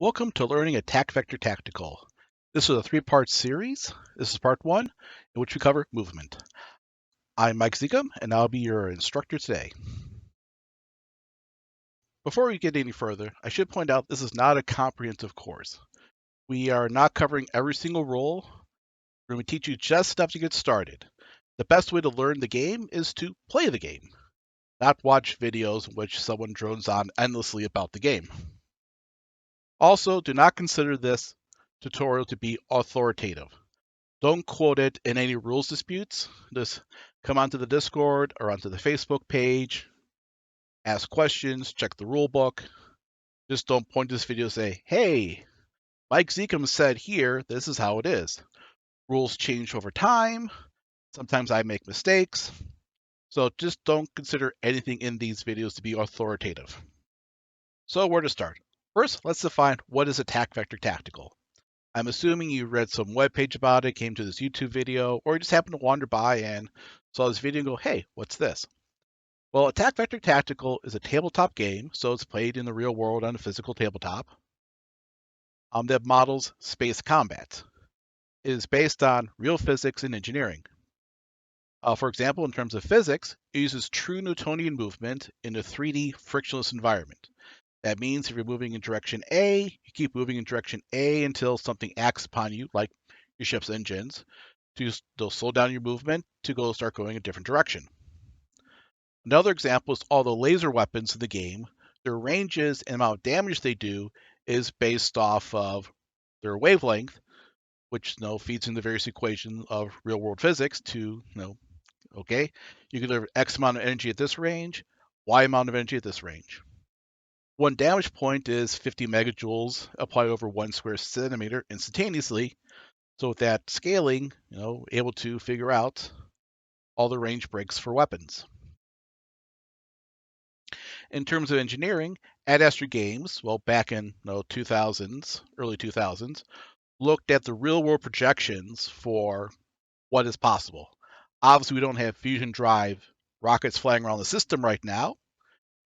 Welcome to Learning Attack Vector Tactical. This is a three-part series. This is part one, in which we cover movement. I'm Mike Zegum, and I'll be your instructor today. Before we get any further, I should point out this is not a comprehensive course. We are not covering every single role. We're going to teach you just enough to get started. The best way to learn the game is to play the game, not watch videos in which someone drones on endlessly about the game. Also, do not consider this tutorial to be authoritative. Don't quote it in any rules disputes. Just come onto the Discord or onto the Facebook page, ask questions, check the rule book. Just don't point to this video and say, hey, Mike Zekum said here, this is how it is. Rules change over time. Sometimes I make mistakes. So just don't consider anything in these videos to be authoritative. So where to start? First, let's define what is Attack Vector Tactical. I'm assuming you read some webpage about it, came to this YouTube video, or you just happened to wander by and saw this video and go, hey, what's this? Well, Attack Vector Tactical is a tabletop game, so it's played in the real world on a physical tabletop that models space combat. It is based on real physics and engineering. For example, in terms of physics, it uses true Newtonian movement in a 3D frictionless environment. That means if you're moving in direction A, you keep moving in direction A until something acts upon you, like your ship's engines, they'll slow down your movement to start going a different direction. Another example is all the laser weapons in the game. Their ranges and amount of damage they do is based off of their wavelength, which feeds into various equations of real-world physics to, okay, you can deliver X amount of energy at this range, Y amount of energy at this range. One damage point is 50 megajoules applied over 1 square centimeter instantaneously. So with that scaling, able to figure out all the range breaks for weapons. In terms of engineering, at Astra Games, back in 2000s, early 2000s, looked at the real-world projections for what is possible. Obviously, we don't have fusion drive rockets flying around the system right now.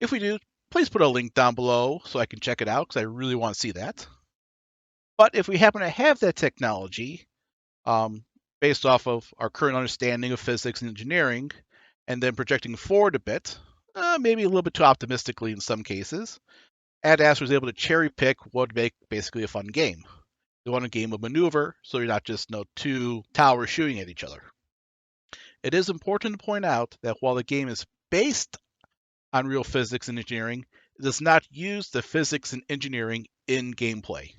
If we do, please put a link down below so I can check it out because I really want to see that. But if we happen to have that technology, based off of our current understanding of physics and engineering, and then projecting forward a bit, maybe a little bit too optimistically in some cases, Ad Astra was able to cherry pick what would make basically a fun game. They want a game of maneuver, so you're not just two towers shooting at each other. It is important to point out that while the game is based on real physics and engineering, it does not use the physics and engineering in gameplay.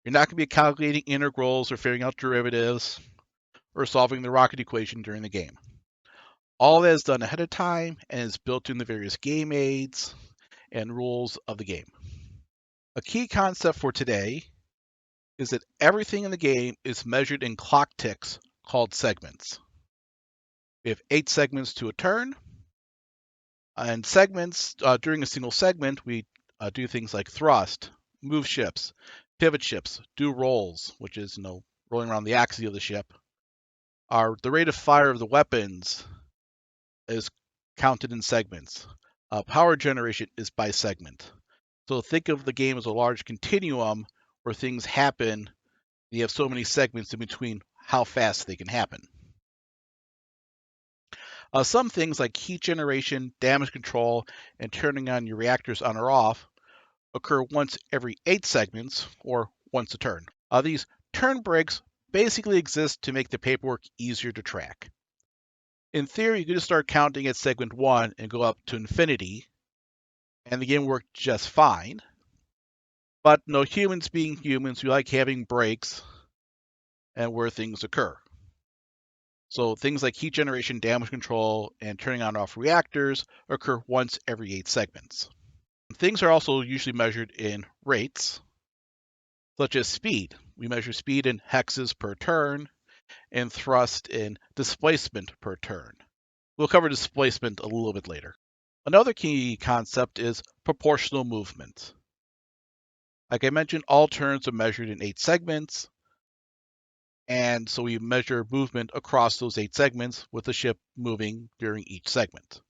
You're not going to be calculating integrals or figuring out derivatives or solving the rocket equation during the game. All that is done ahead of time and is built in the various game aids and rules of the game. A key concept for today is that everything in the game is measured in clock ticks called segments. We have 8 segments to a turn, and segments, during a single segment, we do things like thrust, move ships, pivot ships, do rolls, which is, rolling around the axis of the ship. The rate of fire of the weapons is counted in segments. Power generation is by segment. So think of the game as a large continuum where things happen. You have so many segments in between how fast they can happen. Some things like heat generation, damage control, and turning on your reactors on or off occur once every 8 segments or once a turn. These turn breaks basically exist to make the paperwork easier to track. In theory, you could just start counting at segment 1 and go up to infinity, and the game worked just fine. But humans being humans, we like having breaks and where things occur. So things like heat generation, damage control, and turning on and off reactors occur once every 8 segments. Things are also usually measured in rates, such as speed. We measure speed in hexes per turn, and thrust in displacement per turn. We'll cover displacement a little bit later. Another key concept is proportional movement. Like I mentioned, all turns are measured in 8 segments, and so we measure movement across those 8 segments with the ship moving during each segment.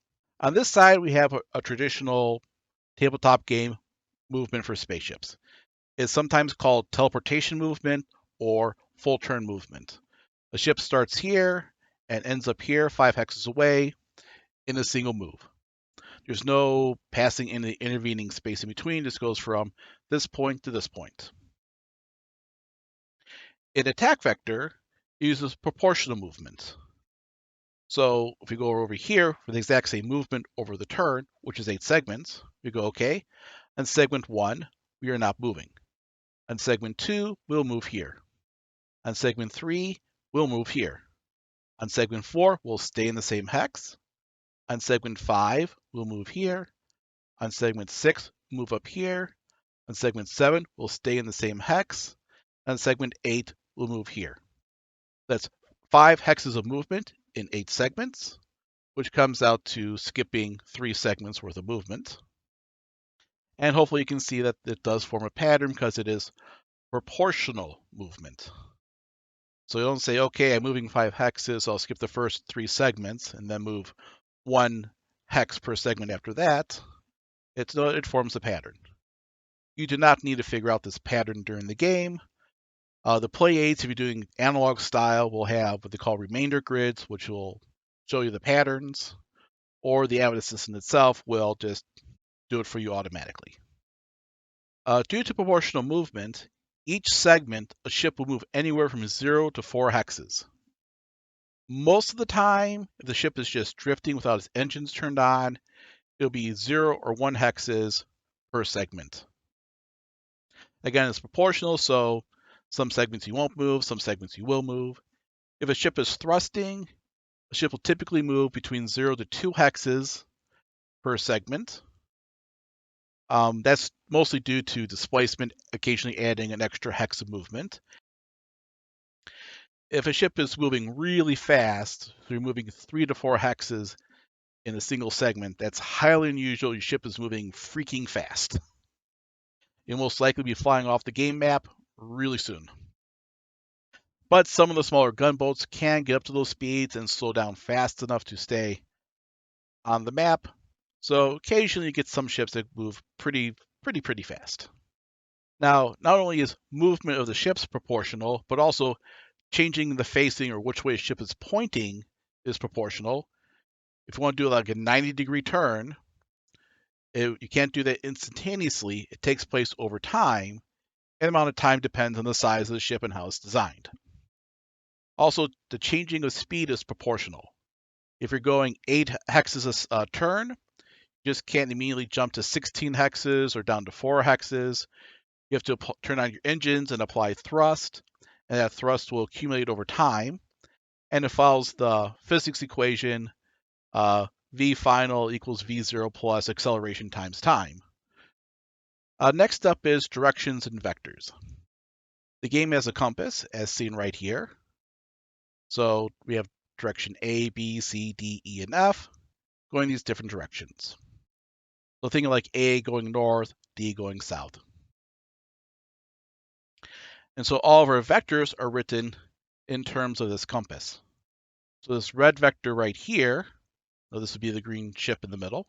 On this side, we have a traditional tabletop game movement for spaceships. It's sometimes called teleportation movement or full turn movement. A ship starts here and ends up here 5 hexes away in a single move. There's no passing in the intervening space in between. This goes from this point to this point. An attack vector uses proportional movement. So if we go over here for the exact same movement over the turn, which is 8 segments, we go, okay, on segment 1, we are not moving. On segment 2, we'll move here. On segment 3, we'll move here. On segment 4, we'll stay in the same hex. On segment 5, we'll move here. On segment 6, move up here. On segment 7, we'll stay in the same hex. On segment 8, we'll move here. That's 5 hexes of movement in 8 segments, which comes out to skipping 3 segments worth of movement. And hopefully you can see that it does form a pattern because it is proportional movement. So you don't say, okay, I'm moving 5 hexes, so I'll skip the first 3 segments and then move 1 hex per segment after that. It forms a pattern. You do not need to figure out this pattern during the game. The play aids, if you're doing analog style, will have what they call remainder grids, which will show you the patterns, or the AVID assistant itself will just do it for you automatically. Due to proportional movement, each segment, a ship will move anywhere from 0 to 4 hexes. Most of the time, if the ship is just drifting without its engines turned on, it'll be 0 or 1 hexes per segment. Again, it's proportional, so some segments you won't move, some segments you will move. If a ship is thrusting, a ship will typically move between 0 to 2 hexes per segment. That's mostly due to displacement, occasionally adding an extra hex of movement. If a ship is moving really fast, so you're moving 3 to 4 hexes in a single segment, that's highly unusual. Your ship is moving freaking fast. You'll most likely be flying off the game map really soon. But some of the smaller gunboats can get up to those speeds and slow down fast enough to stay on the map. So occasionally you get some ships that move pretty fast. Now, not only is movement of the ships proportional, but also changing the facing or which way a ship is pointing is proportional. If you want to do like a 90-degree turn, you can't do that instantaneously. It takes place over time, and the amount of time depends on the size of the ship and how it's designed. Also, the changing of speed is proportional. If you're going 8 hexes a turn, you just can't immediately jump to 16 hexes or down to 4 hexes. You have to turn on your engines and apply thrust, and that thrust will accumulate over time. And it follows the physics equation, V final equals V0 plus acceleration times time. Next up is directions and vectors. The game has a compass, as seen right here. So we have direction A, B, C, D, E, and F going these different directions. So think of like A going north, D going south. And so all of our vectors are written in terms of this compass. So this red vector right here, so this would be the green ship in the middle,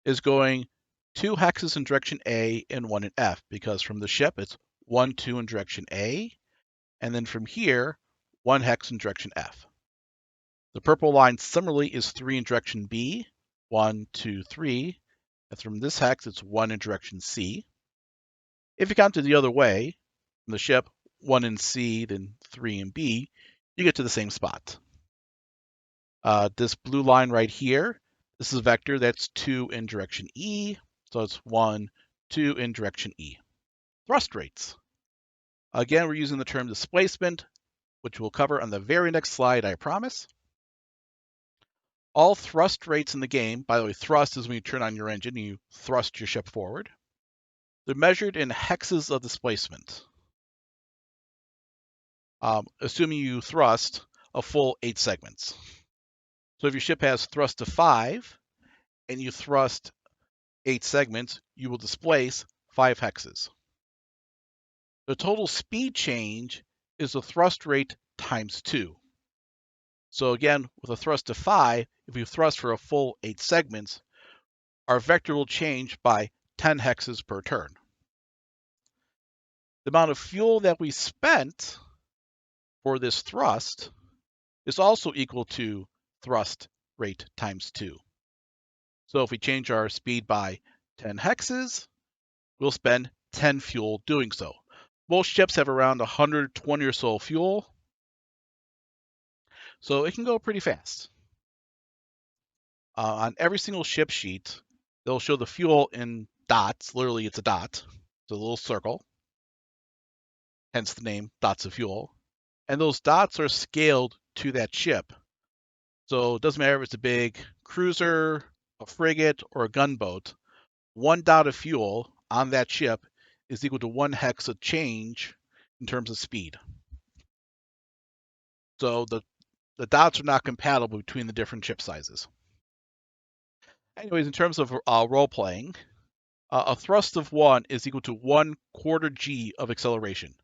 is going 2 hexes in direction A and 1 in F, because from the ship it's 1, 2 in direction A, and then from here, 1 hex in direction F. The purple line similarly is 3 in direction B, 1, 2, 3, and from this hex it's 1 in direction C. If you count it the other way, from the ship, 1 in C, then 3 in B, you get to the same spot. This blue line right here, this is a vector that's 2 in direction E, so it's 1, 2 in direction E. Thrust rates. Again, we're using the term displacement, which we'll cover on the very next slide, I promise. All thrust rates in the game, by the way, thrust is when you turn on your engine and you thrust your ship forward. They're measured in hexes of displacement. Assuming you thrust a full 8 segments. So if your ship has thrust of 5 and you thrust 8 segments, you will displace 5 hexes. The total speed change is the thrust rate times 2. So again, with a thrust of 5, if we thrust for a full 8 segments, our vector will change by 10 hexes per turn. the amount of fuel that we spent for this thrust is also equal to thrust rate times 2. So if we change our speed by 10 hexes, we'll spend 10 fuel doing so. Most ships have around 120 or so fuel, so it can go pretty fast. On every single ship sheet, they'll show the fuel in dots. Literally, it's a dot. It's a little circle, hence the name dots of fuel. And those dots are scaled to that ship. So it doesn't matter if it's a big cruiser, a frigate, or a gunboat. One dot of fuel on that ship is equal to 1 hex of change in terms of speed. So the dots are not compatible between the different ship sizes. Anyways, in terms of role playing, a thrust of 1 is equal to 1/4 g of acceleration.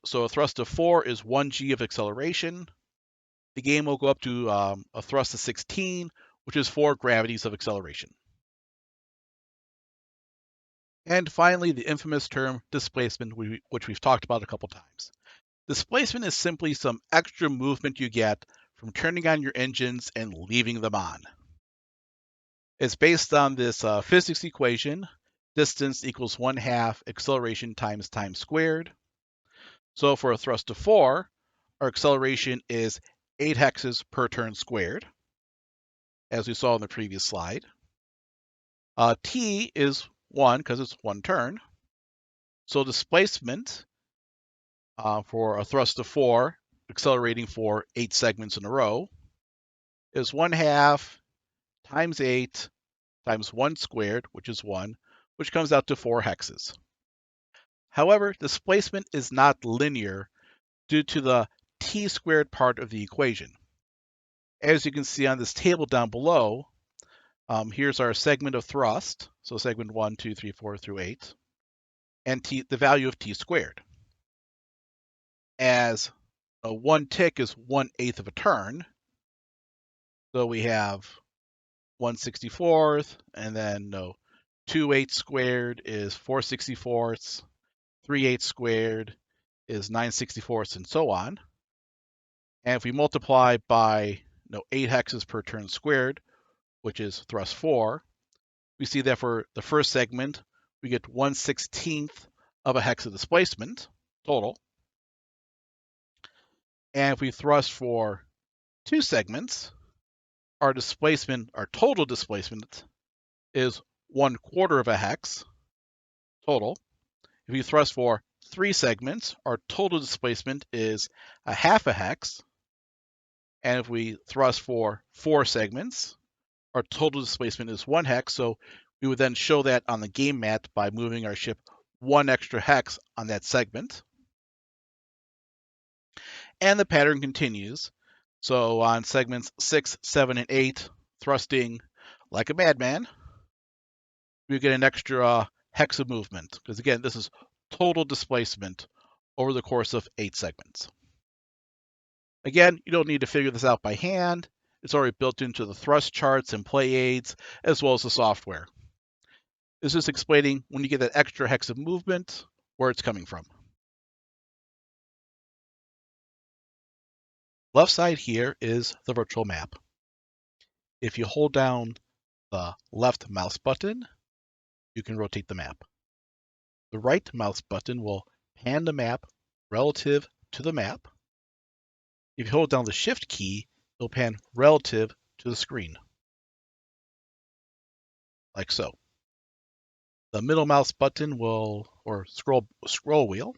So a thrust of 4 is 1 g of acceleration. The game will go up to a thrust of 16, which is 4 gravities of acceleration. And finally, the infamous term displacement, which we've talked about a couple times. Displacement is simply some extra movement you get from turning on your engines and leaving them on. It's based on this physics equation, distance equals 1/2 acceleration times time squared. So for a thrust of 4, our acceleration is 8 hexes per turn squared, as we saw in the previous slide. T is 1 because it's 1 turn. So displacement for a thrust of 4, accelerating for 8 segments in a row, is 1/2 times 8 times 1 squared, which is 1, which comes out to 4 hexes. However, displacement is not linear due to the t squared part of the equation. As you can see on this table down below, here's our segment of thrust, so segment 1, 2, 3, 4 through 8, and the value of t squared. As a 1 tick is 1/8 of a turn, so we have 1/64th, and then 2 8 squared is 4/64ths, 3 8 squared is 9/64ths, and so on. And if we multiply by 8 hexes per turn squared, which is thrust 4, we see that for the first segment, we get 1/16th of a hex of displacement total. And if we thrust for 2 segments, our total displacement is 1/4 of a hex total. If we thrust for 3 segments, our total displacement is 1/2 a hex. And if we thrust for 4 segments, our total displacement is 1 hex. So we would then show that on the game mat by moving our ship 1 extra hex on that segment. And the pattern continues. So on segments 6, 7, and 8, thrusting like a madman, we get an extra hex of movement. Because again, this is total displacement over the course of 8 segments. Again, you don't need to figure this out by hand. It's already built into the thrust charts and play aids, as well as the software. It's just explaining when you get that extra hex of movement, where it's coming from. Left side here is the virtual map. If you hold down the left mouse button, you can rotate the map. The right mouse button will pan the map relative to the map. If you hold down the Shift key, it'll pan relative to the screen, like so. The middle mouse button or scroll wheel,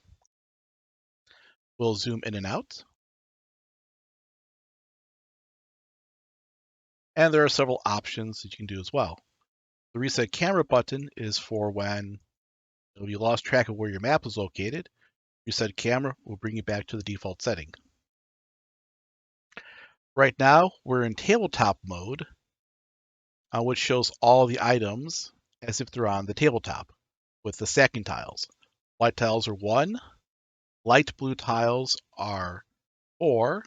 will zoom in and out. And there are several options that you can do as well. The reset camera button is for when you lost track of where your map is located. Reset camera will bring you back to the default setting. Right now, we're in tabletop mode, which shows all the items as if they're on the tabletop with the stacking tiles. White tiles are 1, light blue tiles are 4,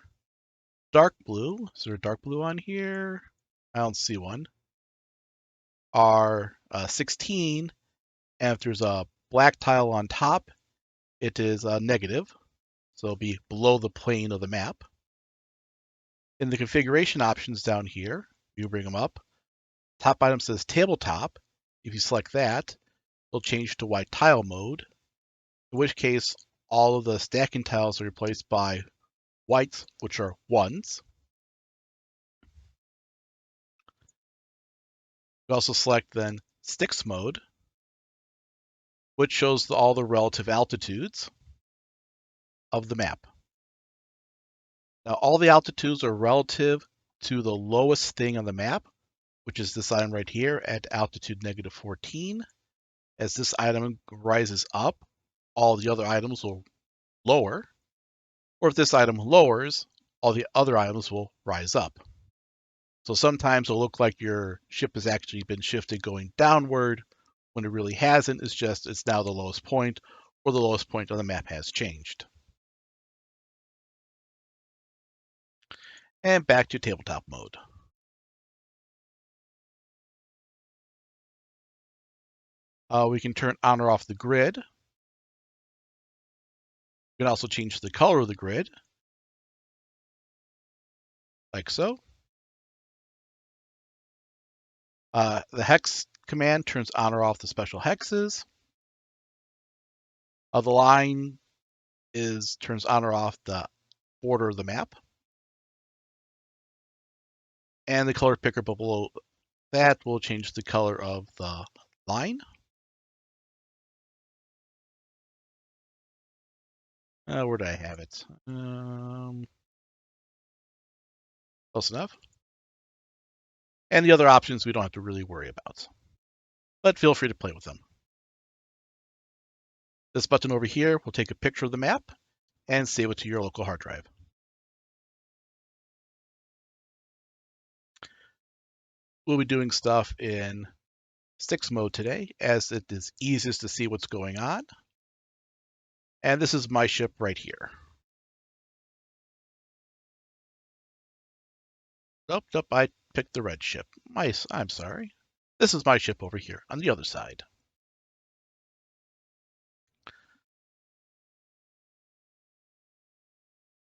dark blue, is there a dark blue on here? I don't see one, are 16, and if there's a black tile on top, it is negative, so it'll be below the plane of the map. In the configuration options down here, you bring them up. Top item says tabletop. If you select that, it'll change to white tile mode, in which case all of the stacking tiles are replaced by whites, which are ones. We also select then sticks mode, which shows all the relative altitudes of the map. Now, all the altitudes are relative to the lowest thing on the map, which is this item right here at altitude -14. As this item rises up, all the other items will lower. Or if this item lowers, all the other items will rise up. So sometimes it'll look like your ship has actually been shifted going downward when it really hasn't. It's just it's now the lowest point, or the lowest point on the map has changed. And back to tabletop mode. We can turn on or off the grid. We can also change the color of the grid, like so. The hex command turns on or off the special hexes. The line turns on or off the border of the map. And the color picker below that will change the color of the line. Where did I have it? Close enough. And the other options we don't have to really worry about. But feel free to play with them. This button over here will take a picture of the map and save it to your local hard drive. We'll be doing stuff in sticks mode today, as it is easiest to see what's going on. And this is my ship right here. Nope, I picked the red ship. I'm sorry. This is my ship over here on the other side.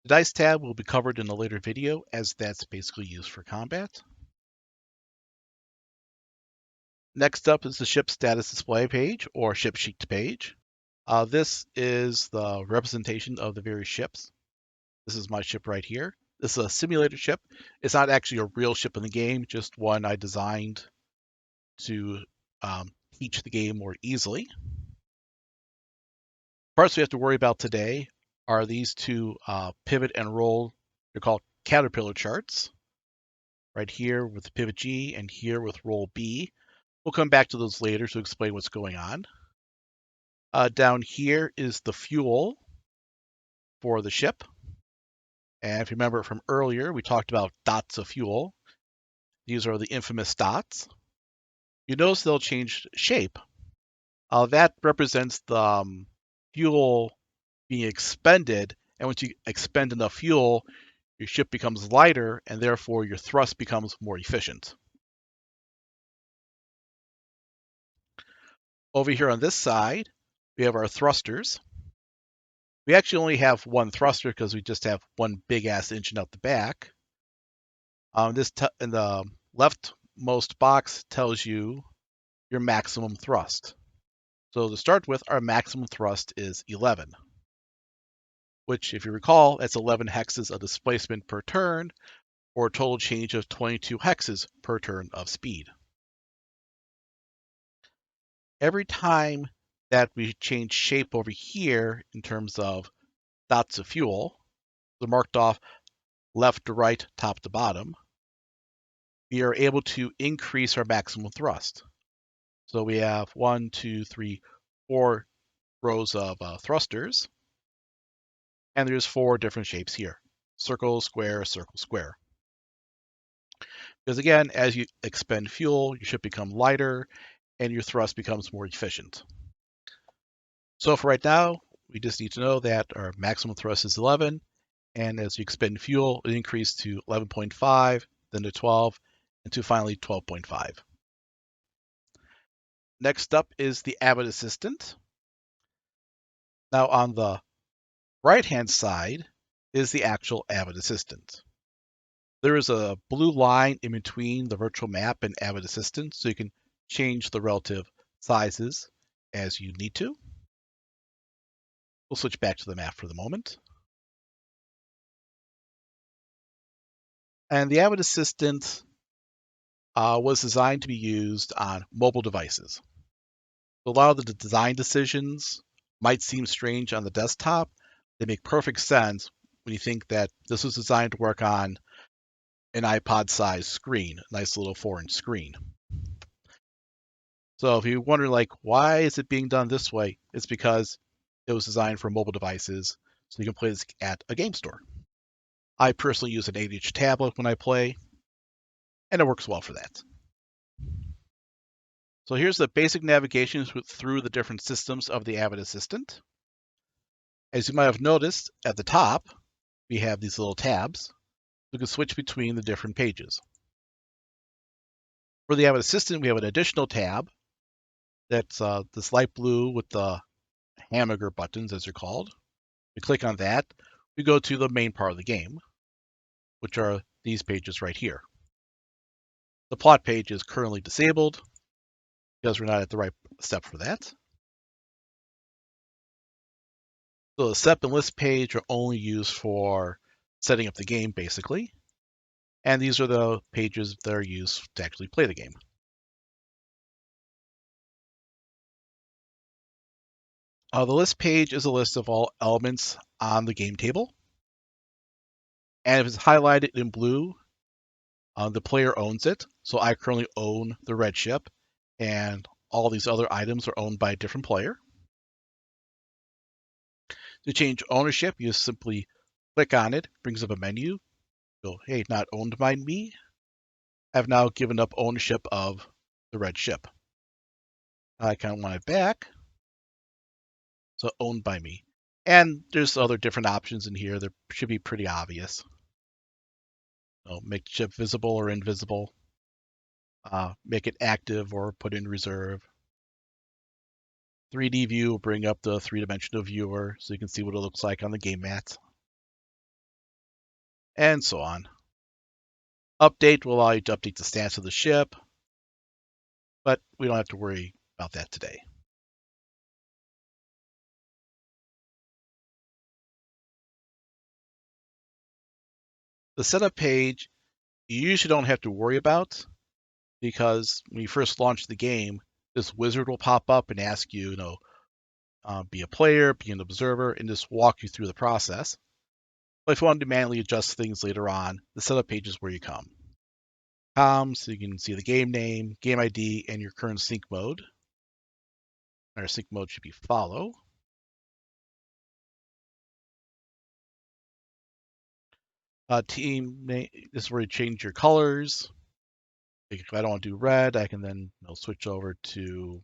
The dice tab will be covered in a later video, as that's basically used for combat. Next up is the ship status display page, or ship sheet page. This is the representation of the various ships. This is my ship right here. This is a simulator ship. It's not actually a real ship in the game, just one I designed to teach the game more easily. Parts we have to worry about today are these two pivot and roll. They're called caterpillar charts. Right here with the pivot G and here with roll B. We'll come back to those later to explain what's going on. Down here is the fuel for the ship. And if you remember from earlier, we talked about dots of fuel. These are the infamous dots. You notice they'll change shape. That represents the fuel being expended. And once you expend enough fuel, your ship becomes lighter, and therefore your thrust becomes more efficient. Over here on this side, we have our thrusters. We actually only have one thruster because we just have one big-ass engine out the back. This in the leftmost box tells you your maximum thrust. So to start with, our maximum thrust is 11, which, if you recall, that's 11 hexes of displacement per turn, or a total change of 22 hexes per turn of speed. Every time that we change shape over here in terms of dots of fuel, they're marked off left to right, top to bottom, we are able to increase our maximum thrust. So we have 1, 2, 3, 4 rows of thrusters, and there's 4 different shapes here: circle, square, circle, square. Because again, as you expend fuel, your ship becomes lighter, and your thrust becomes more efficient. So for right now, we just need to know that our maximum thrust is 11, and as you expend fuel, it increases to 11.5, then to 12, and to finally 12.5. Next up is the AVID Assistant. Now on the right-hand side is the actual AVID Assistant. There is a blue line in between the virtual map and AVID Assistant, so you can change the relative sizes as you need to. We'll switch back to the map for the moment. And the AVID Assistant was designed to be used on mobile devices. A lot of the design decisions might seem strange on the desktop. They make perfect sense when you think that this was designed to work on an iPod-sized screen, a nice little 4-inch screen. So if you wonder, like, why is it being done this way? It's because it was designed for mobile devices, so you can play this at a game store. I personally use an 8-inch tablet when I play, and it works well for that. So here's the basic navigation through the different systems of the AVID Assistant. As you might have noticed, at the top, we have these little tabs. We can switch between the different pages. For the AVID Assistant, we have an additional tab that's this light blue with the hamburger buttons, as they're called. We click on that. We go to the main part of the game, which are these pages right here. The plot page is currently disabled because we're not at the right step for that. So the step and list page are only used for setting up the game, basically. And these are the pages that are used to actually play the game. The list page is a list of all elements on the game table. And if it's highlighted in blue, the player owns it. So I currently own the red ship, and all these other items are owned by a different player. To change ownership, you simply click on it, brings up a menu. Go, hey, not owned by me. I've now given up ownership of the red ship. I kind of want it back. So owned by me. And there's other different options in here that should be pretty obvious. So make the ship visible or invisible. Make it active or put in reserve. 3D view will bring up the three-dimensional viewer so you can see what it looks like on the game mat. And so on. Update will allow you to update the stats of the ship, but we don't have to worry about that today. The setup page you usually don't have to worry about because when you first launch the game, this wizard will pop up and ask you, be a player, be an observer, and just walk you through the process. But if you want to manually adjust things later on, the setup page is where you come. So you can see the game name, game ID, and your current sync mode. Our sync mode should be follow. Team name, this is where you change your colors. If I don't want to do red, I can then switch over to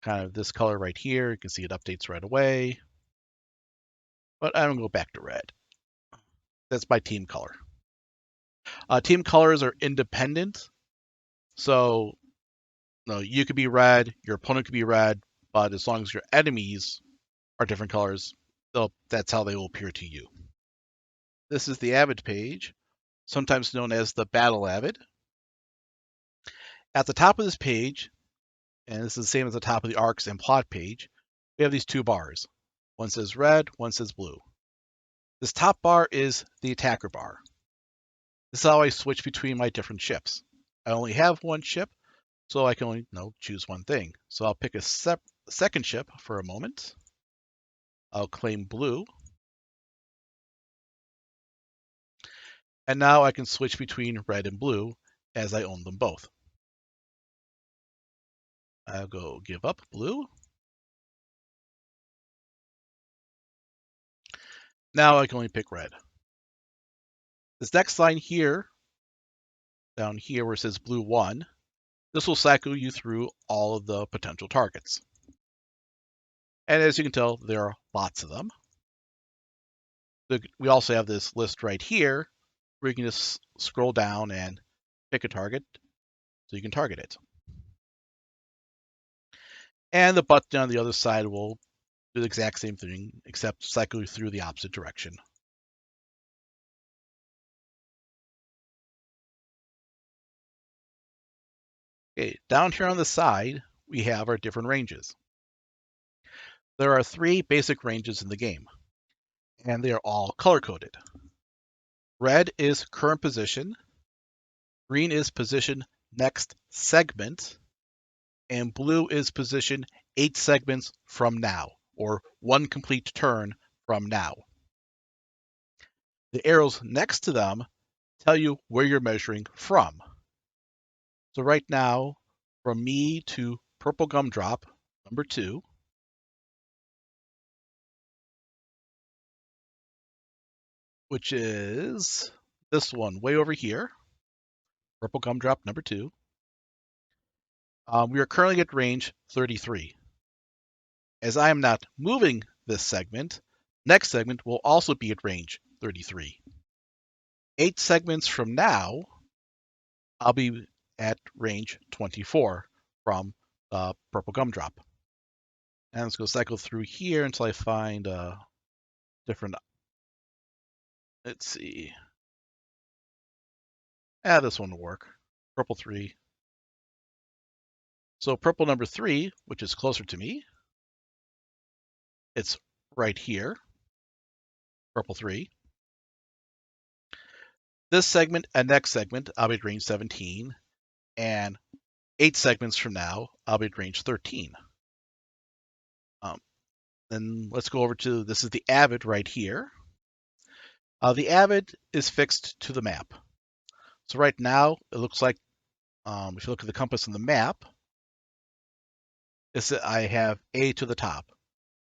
kind of this color right here. You can see it updates right away. But I'm going to go back to red. That's my team color. Team colors are independent. So you could be red, your opponent could be red, but as long as your enemies are different colors, that's how they will appear to you. This is the AVID page, sometimes known as the Battle AVID. At the top of this page, and this is the same as the top of the arcs and plot page, we have these two bars. One says red, one says blue. This top bar is the attacker bar. This is how I switch between my different ships. I only have one ship, so I can only choose one thing. So I'll pick a second ship for a moment. I'll claim blue. And now I can switch between red and blue as I own them both. I'll go give up blue. Now I can only pick red. This next line here, down here where it says blue 1, this will cycle you through all of the potential targets. And as you can tell, there are lots of them. We also have this list right here where you can just scroll down and pick a target so you can target it. And the button on the other side will Do the exact same thing, except cycle through the opposite direction. Okay, down here on the side, we have our different ranges. There are 3 basic ranges in the game, and they are all color-coded. Red is current position, green is position next segment, and blue is position 8 segments from now, or 1 complete turn from now. The arrows next to them tell you where you're measuring from. So right now, from me to purple gumdrop, number 2, which is this one way over here, purple gumdrop number 2, we are currently at range 33. As I am not moving this segment, next segment will also be at range 33. 8 segments from now, I'll be at range 24 from purple gumdrop. And let's go cycle through here until I find a different. Let's see. This one will work. Purple 3. So purple number 3, which is closer to me, it's right here. Purple 3. This segment and next segment, I'll be at range 17. And 8 segments from now, I'll be at range 13. Then let's go over to, this is the AVID right here. The AVID is fixed to the map. So right now, it looks like, if you look at the compass on the map, I have A to the top.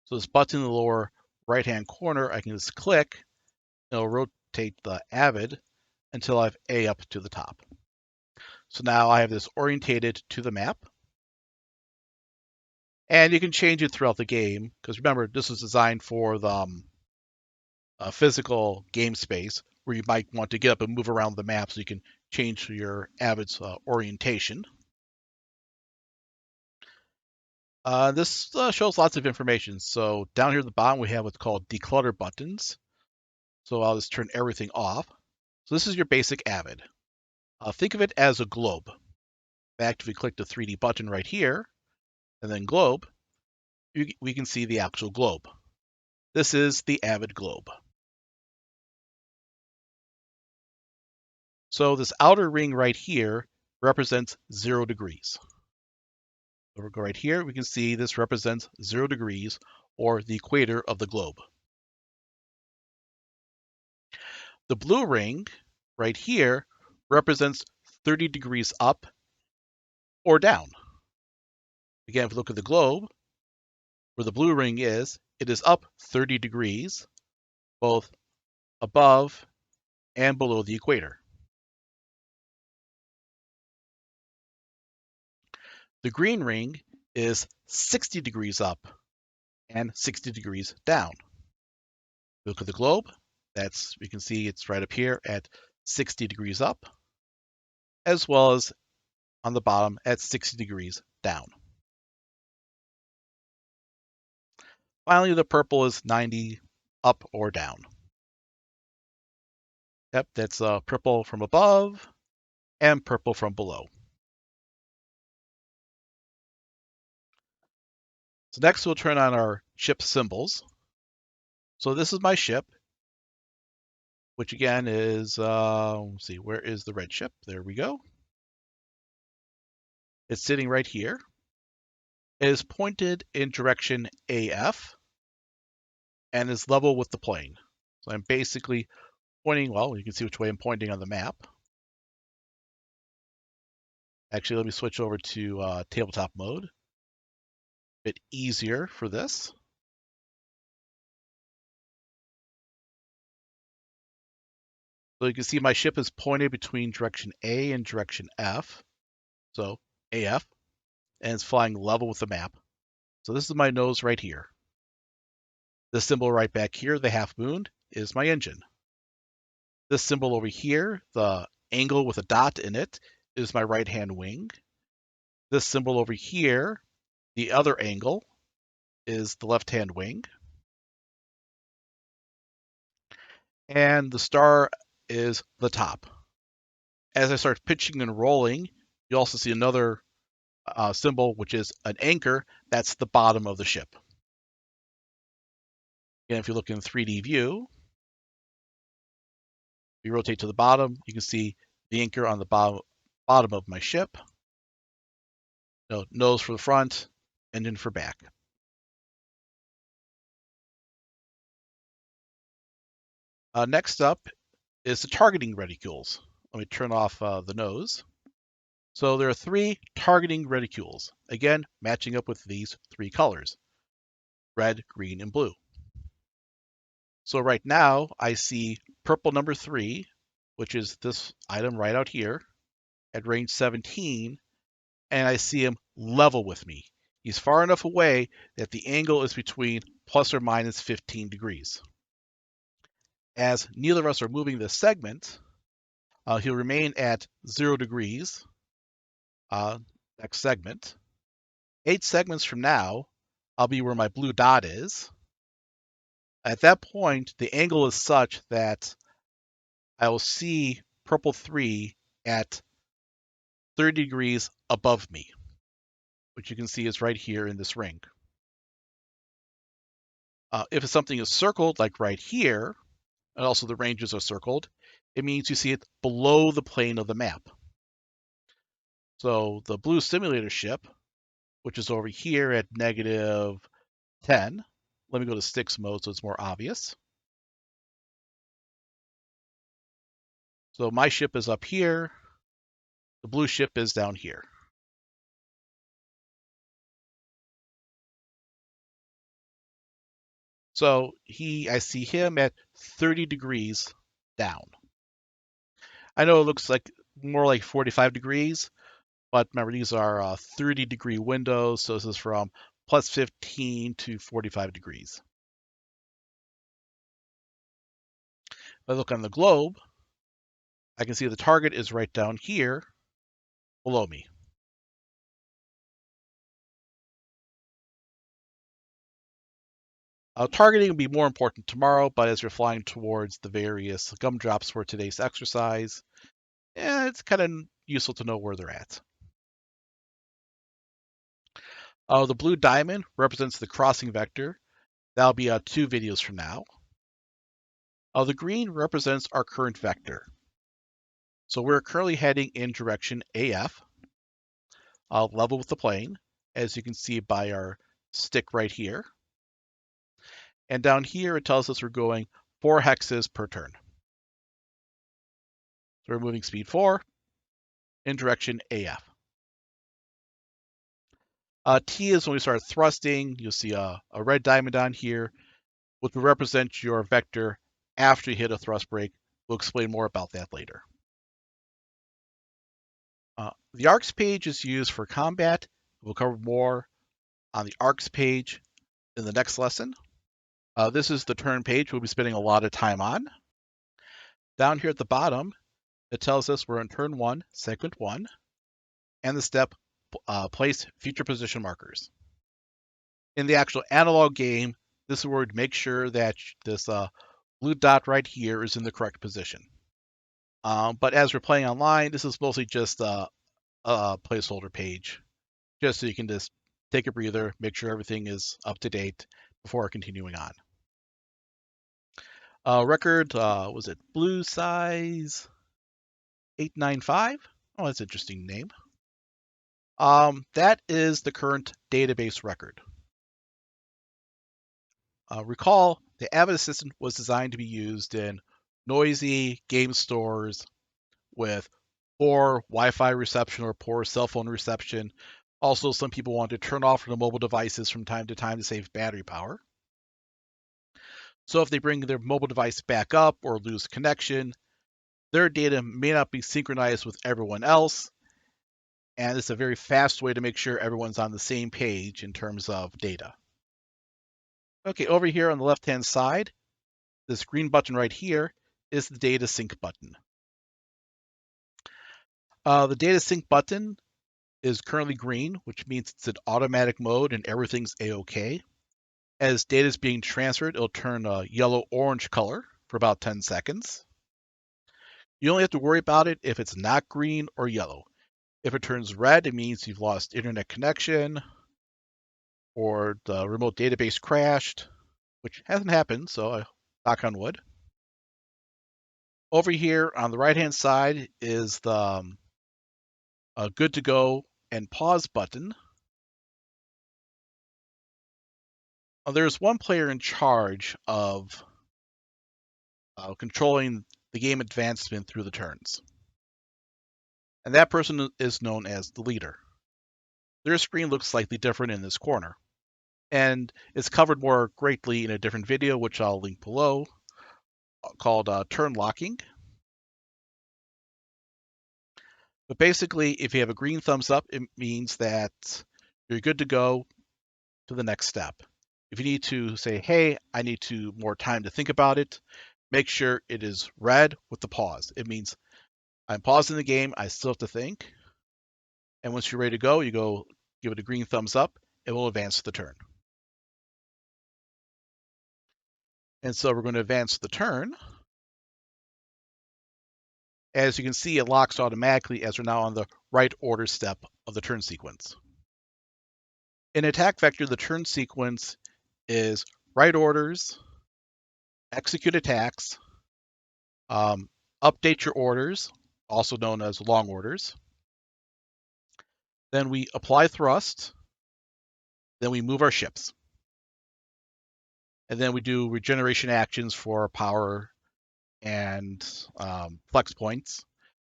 So this button in the lower right-hand corner, I can just click, it'll rotate the AVID until I have A up to the top. So now I have this orientated to the map. And you can change it throughout the game, because remember, this was designed for the physical game space, where you might want to get up and move around the map so you can change your AVID's orientation. This shows lots of information. So down here at the bottom, we have what's called declutter buttons. So I'll just turn everything off. So this is your basic AVID. Think of it as a globe. In fact, if we click the 3D button right here, and then globe, we can see the actual globe. This is the AVID globe. So this outer ring right here represents 0 degrees. So we'll go right here, we can see this represents 0 degrees, or the equator of the globe. The blue ring right here represents 30 degrees up or down. Again, if we look at the globe, where the blue ring is, it is up 30 degrees, both above and below the equator. The green ring is 60 degrees up and 60 degrees down. Look at the globe, we can see it's right up here at 60 degrees up, as well as on the bottom at 60 degrees down. Finally, the purple is 90 up or down. Yep, that's purple from above and purple from below. So next we'll turn on our ship symbols. So this is my ship, which again is, let's see, where is the red ship? There we go. It's sitting right here. It is pointed in direction AF and is level with the plane. So I'm basically pointing, well, you can see which way I'm pointing on the map. Actually, let me switch over to tabletop mode. A bit easier for this. So you can see my ship is pointed between direction A and direction F. So AF, and it's flying level with the map. So this is my nose right here. This symbol right back here, the half moon, is my engine. This symbol over here, the angle with a dot in it, is my right-hand wing. This symbol over here, the other angle, is the left-hand wing. And the star is the top. As I start pitching and rolling, you also see another symbol, which is an anchor. That's the bottom of the ship. And if you look in 3D view, you rotate to the bottom, you can see the anchor on the bottom of my ship. Nose for the front, engine for back. Next up is the targeting reticules. Let me turn off the nose. So there are 3 targeting reticules, again, matching up with these 3 colors, red, green, and blue. So right now I see purple number 3, which is this item right out here at range 17, and I see him level with me. He's far enough away that the angle is between plus or minus 15 degrees. As neither of us are moving this segment, he'll remain at 0 degrees. Next segment. 8 segments from now, I'll be where my blue dot is. At that point, the angle is such that I will see purple 3 at 30 degrees above me, which you can see is right here in this ring. If something is circled, like right here, and also the ranges are circled, it means you see it below the plane of the map. So the blue simulator ship, which is over here at negative 10, let me go to sticks mode so it's more obvious. So my ship is up here, the blue ship is down here. So I see him at 30 degrees down. I know it looks like more like 45 degrees, but remember these are 30-degree windows, so this is from plus 15 to 45 degrees. If I look on the globe, I can see the target is right down here below me. Targeting will be more important tomorrow, but as you're flying towards the various gumdrops for today's exercise, it's kind of useful to know where they're at. The blue diamond represents the crossing vector. That'll be 2 videos from now. The green represents our current vector. So we're currently heading in direction AF, level with the plane, as you can see by our stick right here. And down here, it tells us we're going 4 hexes per turn. So we're moving speed 4 in direction AF. T is when we start thrusting. You'll see a red diamond on here, which will represent your vector after you hit a thrust brake. We'll explain more about that later. The ARCS page is used for combat. We'll cover more on the ARCS page in the next lesson. This is the turn page we'll be spending a lot of time on. Down here at the bottom, it tells us we're in turn 1, segment 1, and the step place future position markers. In the actual analog game, this is where we'd make sure that this blue dot right here is in the correct position. But as we're playing online, this is mostly just a placeholder page, just so you can just take a breather, make sure everything is up to date before continuing on. Record, was it blue size 895? Oh, that's an interesting name. That is the current database record. Recall, the AVID Assistant was designed to be used in noisy game stores with poor Wi-Fi reception or poor cell phone reception. Also, some people want to turn off their mobile devices from time to time to save battery power. So if they bring their mobile device back up or lose connection, their data may not be synchronized with everyone else, and it's a very fast way to make sure everyone's on the same page in terms of data. Okay, over here on the left-hand side, this green button right here is the data sync button. The data sync button is currently green, which means it's in automatic mode and everything's A-OK. As data is being transferred, it'll turn a yellow-orange color for about 10 seconds. You only have to worry about it if it's not green or yellow. If it turns red, it means you've lost internet connection or the remote database crashed, which hasn't happened, so knock on wood. Over here on the right-hand side is the good to go and pause button. There's one player in charge of controlling the game advancement through the turns. And that person is known as the leader. Their screen looks slightly different in this corner. And it's covered more greatly in a different video, which I'll link below, called turn locking. But basically, if you have a green thumbs up, it means that you're good to go to the next step. If you need to say, hey, I need more time to think about it, make sure it is red with the pause. It means I'm pausing the game, I still have to think. And once you're ready to go, you go give it a green thumbs up, it will advance the turn. And so we're going to advance the turn. As you can see, it locks automatically as we're now on the right order step of the turn sequence. In attack vector, the turn sequence is write orders, execute attacks, update your orders, also known as long orders. Then we apply thrust. Then we move our ships. And then we do regeneration actions for power and flex points.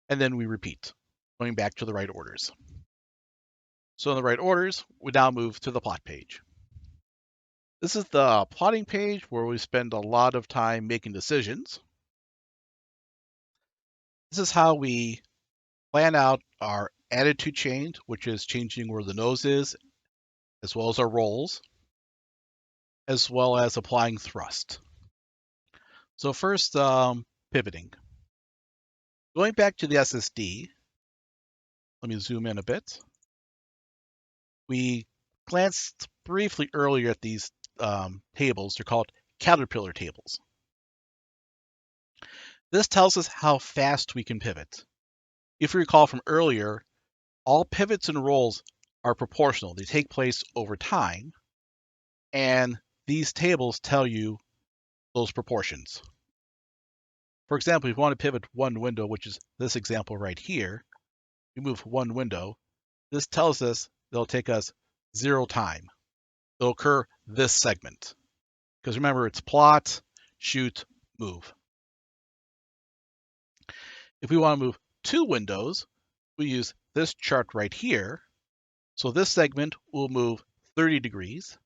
And then we repeat, going back to the right orders. So in the right orders, we now move to the plot page. This is the plotting page where we spend a lot of time making decisions. This is how we plan out our attitude change, which is changing where the nose is, as well as our rolls, as well as applying thrust. So first, pivoting. Going back to the SSD, let me zoom in a bit. We glanced briefly earlier at these tables. They're called caterpillar tables. This tells us how fast we can pivot. If you recall from earlier, all pivots and rolls are proportional. They take place over time, and these tables tell you those proportions. For example, if you want to pivot one window, which is this example right here, we move one window. This tells us it'll take us 0 time. It'll occur this segment. Because remember, it's plot, shoot, move. If we want to move 2 windows, we use this chart right here. So this segment will move 30 degrees.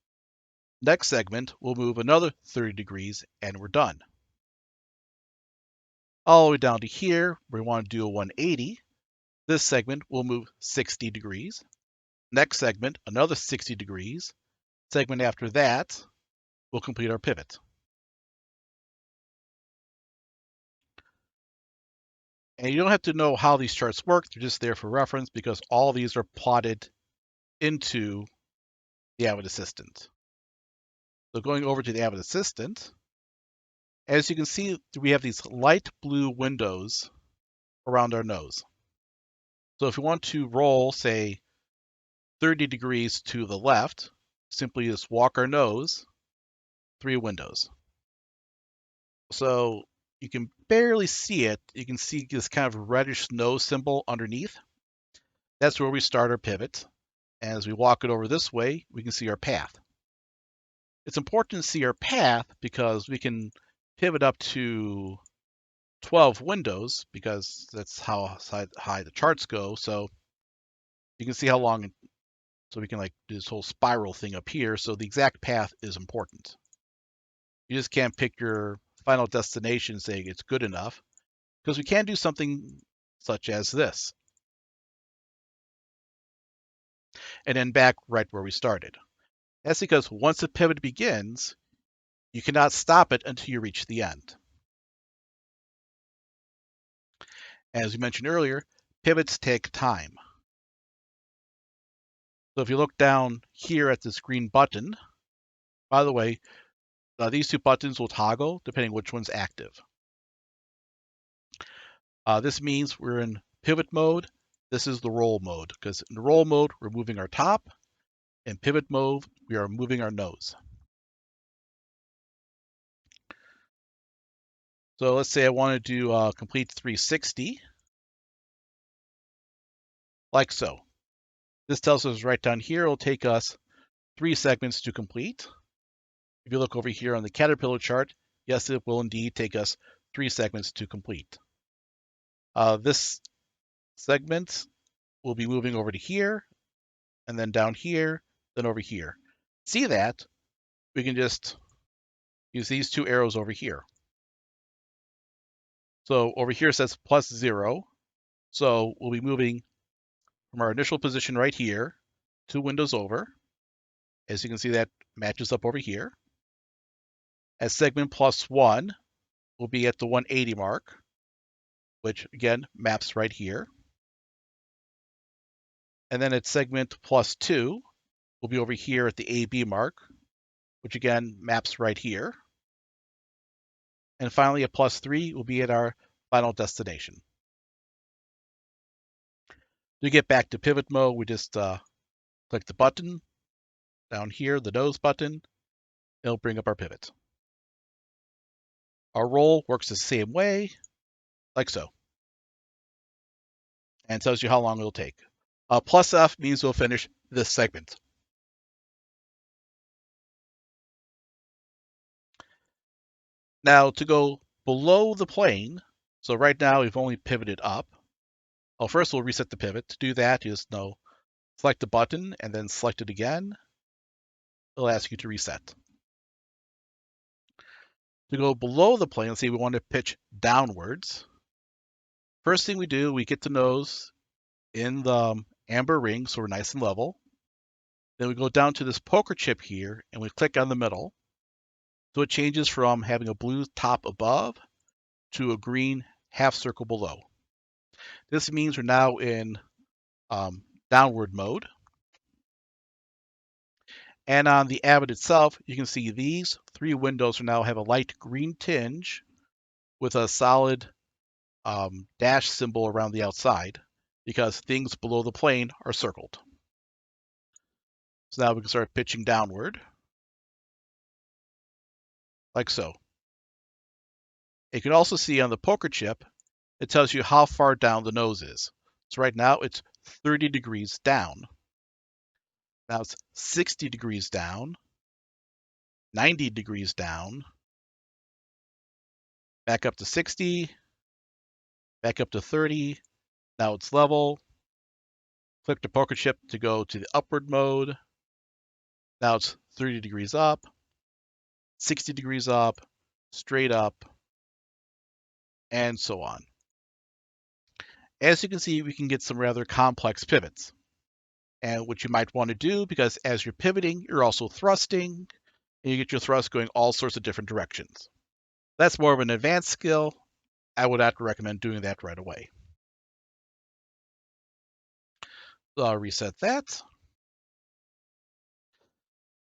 Next segment will move another 30 degrees, and we're done. All the way down to here, we want to do a 180. This segment will move 60 degrees. Next segment, another 60 degrees. Segment after that, we'll complete our pivot. And you don't have to know how these charts work. They're just there for reference because all of these are plotted into the AVID Assistant. So going over to the AVID Assistant, as you can see, we have these light blue windows around our nose. So if we want to roll, say, 30 degrees to the left, simply just walk our nose 3 windows. So you can barely see it. You can see this kind of reddish nose symbol underneath. That's where we start our pivot. As we walk it over this way, we can see our path. It's important to see our path because we can pivot up to 12 windows because that's how high the charts go. So you can see how long, so we can like do this whole spiral thing up here. So the exact path is important. You just can't pick your final destination saying it's good enough because we can do something such as this. And then back right where we started. That's because once the pivot begins, you cannot stop it until you reach the end. As we mentioned earlier, pivots take time. So if you look down here at this green button, By the way, these two buttons will toggle depending which one's active. This means we're in pivot mode. This is the roll mode, because in roll mode, we're moving our top. In pivot mode, we are moving our nose. So let's say I want to do a complete 360, like so. This tells us right down here, it'll take us 3 segments to complete. If you look over here on the Caterpillar chart, yes, it will indeed take us 3 segments to complete. This segment will be moving over to here, and then down here, then over here. See that? We can just use these 2 arrows over here. So over here it says +0. So we'll be moving from our initial position right here, 2 windows over. As you can see, that matches up over here. At segment +1, we'll be at the 180 mark, which again maps right here. And then at segment +2, we'll be over here at the AB mark, which again maps right here. And finally, at +3, we'll be at our final destination. To get back to pivot mode, we just click the button down here, the nose button. It'll bring up our pivot. Our roll works the same way, like so, and tells you how long it'll take. +F means we'll finish this segment. Now to go below the plane, so right now we've only pivoted up. Well, first we'll reset the pivot. To do that, you just select the button and then select it again. It'll ask you to reset. To go below the plane, let's say we want to pitch downwards. First thing we do, we get the nose in the amber ring, so we're nice and level. Then we go down to this poker chip here, and we click on the middle. So it changes from having a blue top above to a green half circle below. This means we're now in downward mode. And on the AVID itself, you can see these 3 windows now have a light green tinge with a solid dash symbol around the outside, because things below the plane are circled. So now we can start pitching downward, like so. You can also see on the poker chip, it tells you how far down the nose is. So right now it's 30 degrees down. Now it's 60 degrees down, 90 degrees down, back up to 60, back up to 30. Now it's level. Click the poker chip to go to the upward mode. Now it's 30 degrees up, 60 degrees up, straight up, and so on. As you can see, we can get some rather complex pivots. And what you might want to do, because as you're pivoting, you're also thrusting, and you get your thrust going all sorts of different directions. That's more of an advanced skill. I would not recommend doing that right away. So I'll reset that.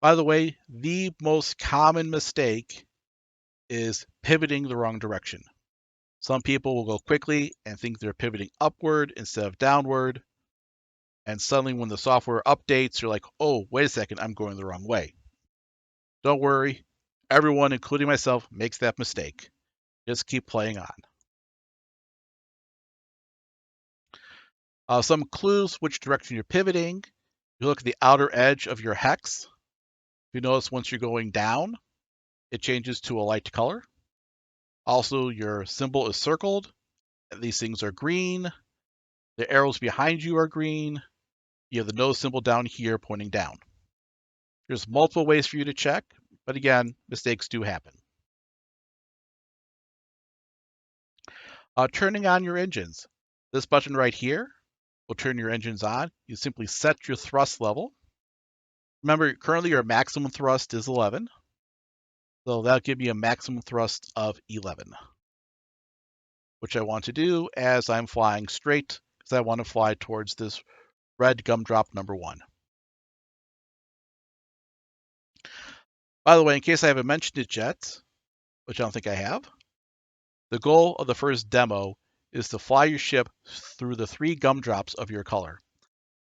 By the way, the most common mistake is pivoting the wrong direction. Some people will go quickly and think they're pivoting upward instead of downward. And suddenly when the software updates, you're like, oh, wait a second, I'm going the wrong way. Don't worry. Everyone, including myself, makes that mistake. Just keep playing on. Some clues which direction you're pivoting. You look at the outer edge of your hex. You notice once you're going down, it changes to a light color. Also, your symbol is circled. These things are green. The arrows behind you are green. You have the nose symbol down here pointing down. There's multiple ways for you to check, but again, mistakes do happen. Turning on your engines. This button right here will turn your engines on. You simply set your thrust level. Remember, currently your maximum thrust is 11. So that'll give me a maximum thrust of 11, which I want to do as I'm flying straight, because I want to fly towards this red gumdrop number 1. By the way, in case I haven't mentioned it yet, which I don't think I have, the goal of the first demo is to fly your ship through the 3 gumdrops of your color.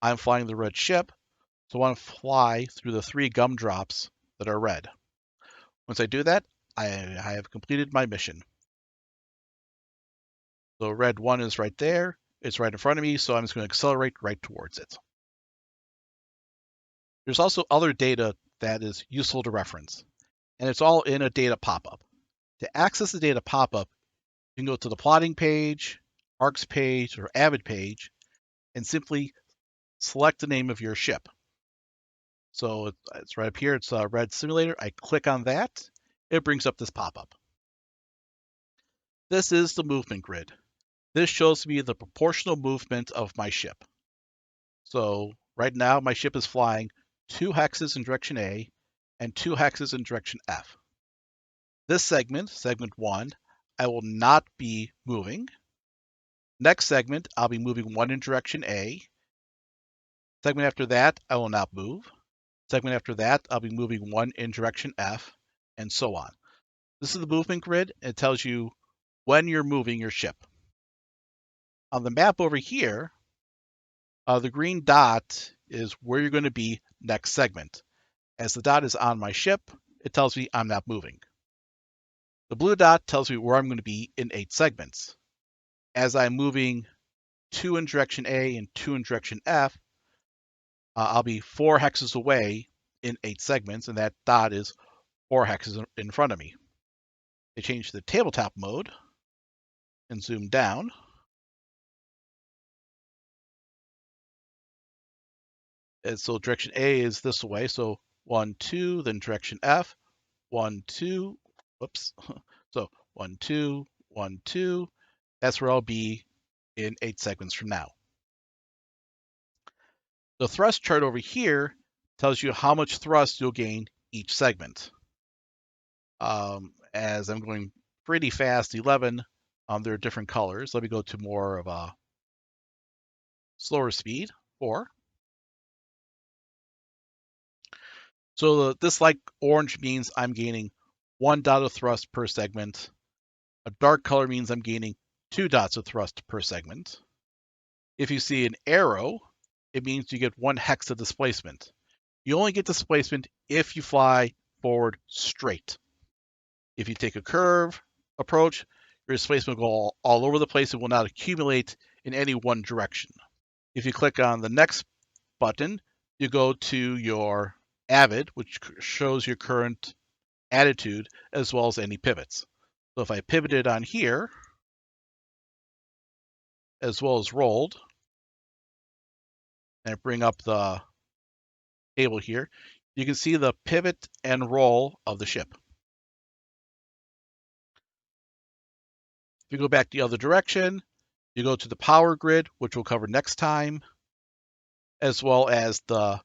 I'm flying the red ship, so I want to fly through the 3 gumdrops that are red. Once I do that, I have completed my mission. So red 1 is right there. It's right in front of me, so I'm just going to accelerate right towards it. There's also other data that is useful to reference, and it's all in a data pop-up. To access the data pop-up, you can go to the plotting page, ARCS page, or AVID page, and simply select the name of your ship. So it's right up here. It's a red simulator. I click on that. It brings up this pop-up. This is the movement grid. This shows me the proportional movement of my ship. So right now, my ship is flying 2 hexes in direction A and 2 hexes in direction F. This segment, segment 1, I will not be moving. Next segment, I'll be moving 1 in direction A. Segment after that, I will not move. Segment after that, I'll be moving 1 in direction F, and so on. This is the movement grid. It tells you when you're moving your ship. On the map over here, the green dot is where you're going to be next segment. As the dot is on my ship, it tells me I'm not moving. The blue dot tells me where I'm going to be in 8 segments. As I'm moving 2 in direction A and 2 in direction F, I'll be 4 hexes away in 8 segments, and that dot is 4 hexes in front of me. I change the tabletop mode and zoom down. And so direction A is this way. So 1, 2, then direction F, 1, 2, whoops. So 1, 2, 1, 2. That's where I'll be in 8 segments from now. The thrust chart over here tells you how much thrust you'll gain each segment. As I'm going pretty fast, 11, there are different colors. Let me go to more of a slower speed, 4. So this light orange means I'm gaining 1 dot of thrust per segment. A dark color means I'm gaining 2 dots of thrust per segment. If you see an arrow, it means you get 1 hex of displacement. You only get displacement if you fly forward straight. If you take a curve approach, your displacement will go all over the place and will not accumulate in any one direction. If you click on the next button, you go to your AVID, which shows your current attitude as well as any pivots. So if I pivoted on here, as well as rolled, and I bring up the table here, you can see the pivot and roll of the ship. If you go back the other direction, you go to the power grid, which we'll cover next time, as well as the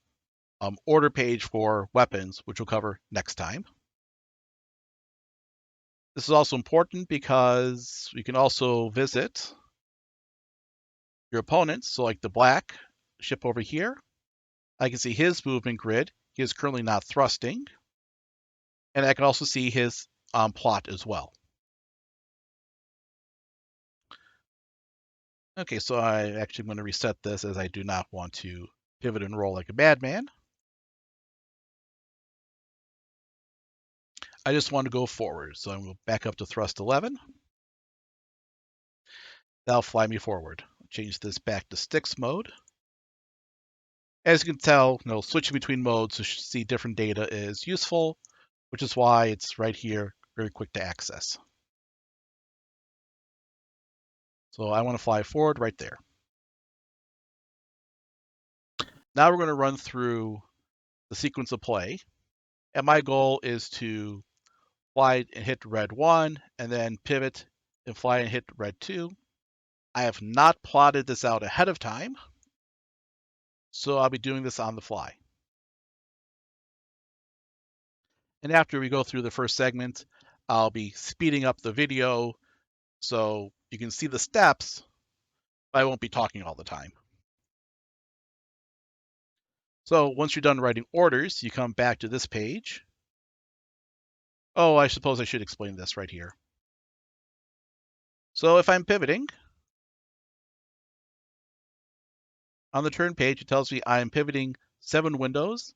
order page for weapons, which we'll cover next time. This is also important because we can also visit your opponents. So like the black ship over here, I can see his movement grid. He is currently not thrusting. And I can also see his plot as well. Okay, so I actually am going to reset this as I do not want to pivot and roll like a madman. I just want to go forward. So I'm going to back up to thrust 11. That'll fly me forward. Change this back to sticks mode. As you can tell, switching between modes to see different data is useful, which is why it's right here, very quick to access. So I want to fly forward right there. Now we're going to run through the sequence of play. And my goal is to fly and hit red 1, and then pivot and fly and hit red 2. I have not plotted this out ahead of time, so I'll be doing this on the fly. And after we go through the first segment, I'll be speeding up the video so you can see the steps, but I won't be talking all the time. So once you're done writing orders, you come back to this page. Oh, I suppose I should explain this right here. So if I'm pivoting, on the turn page, it tells me I am pivoting 7 windows.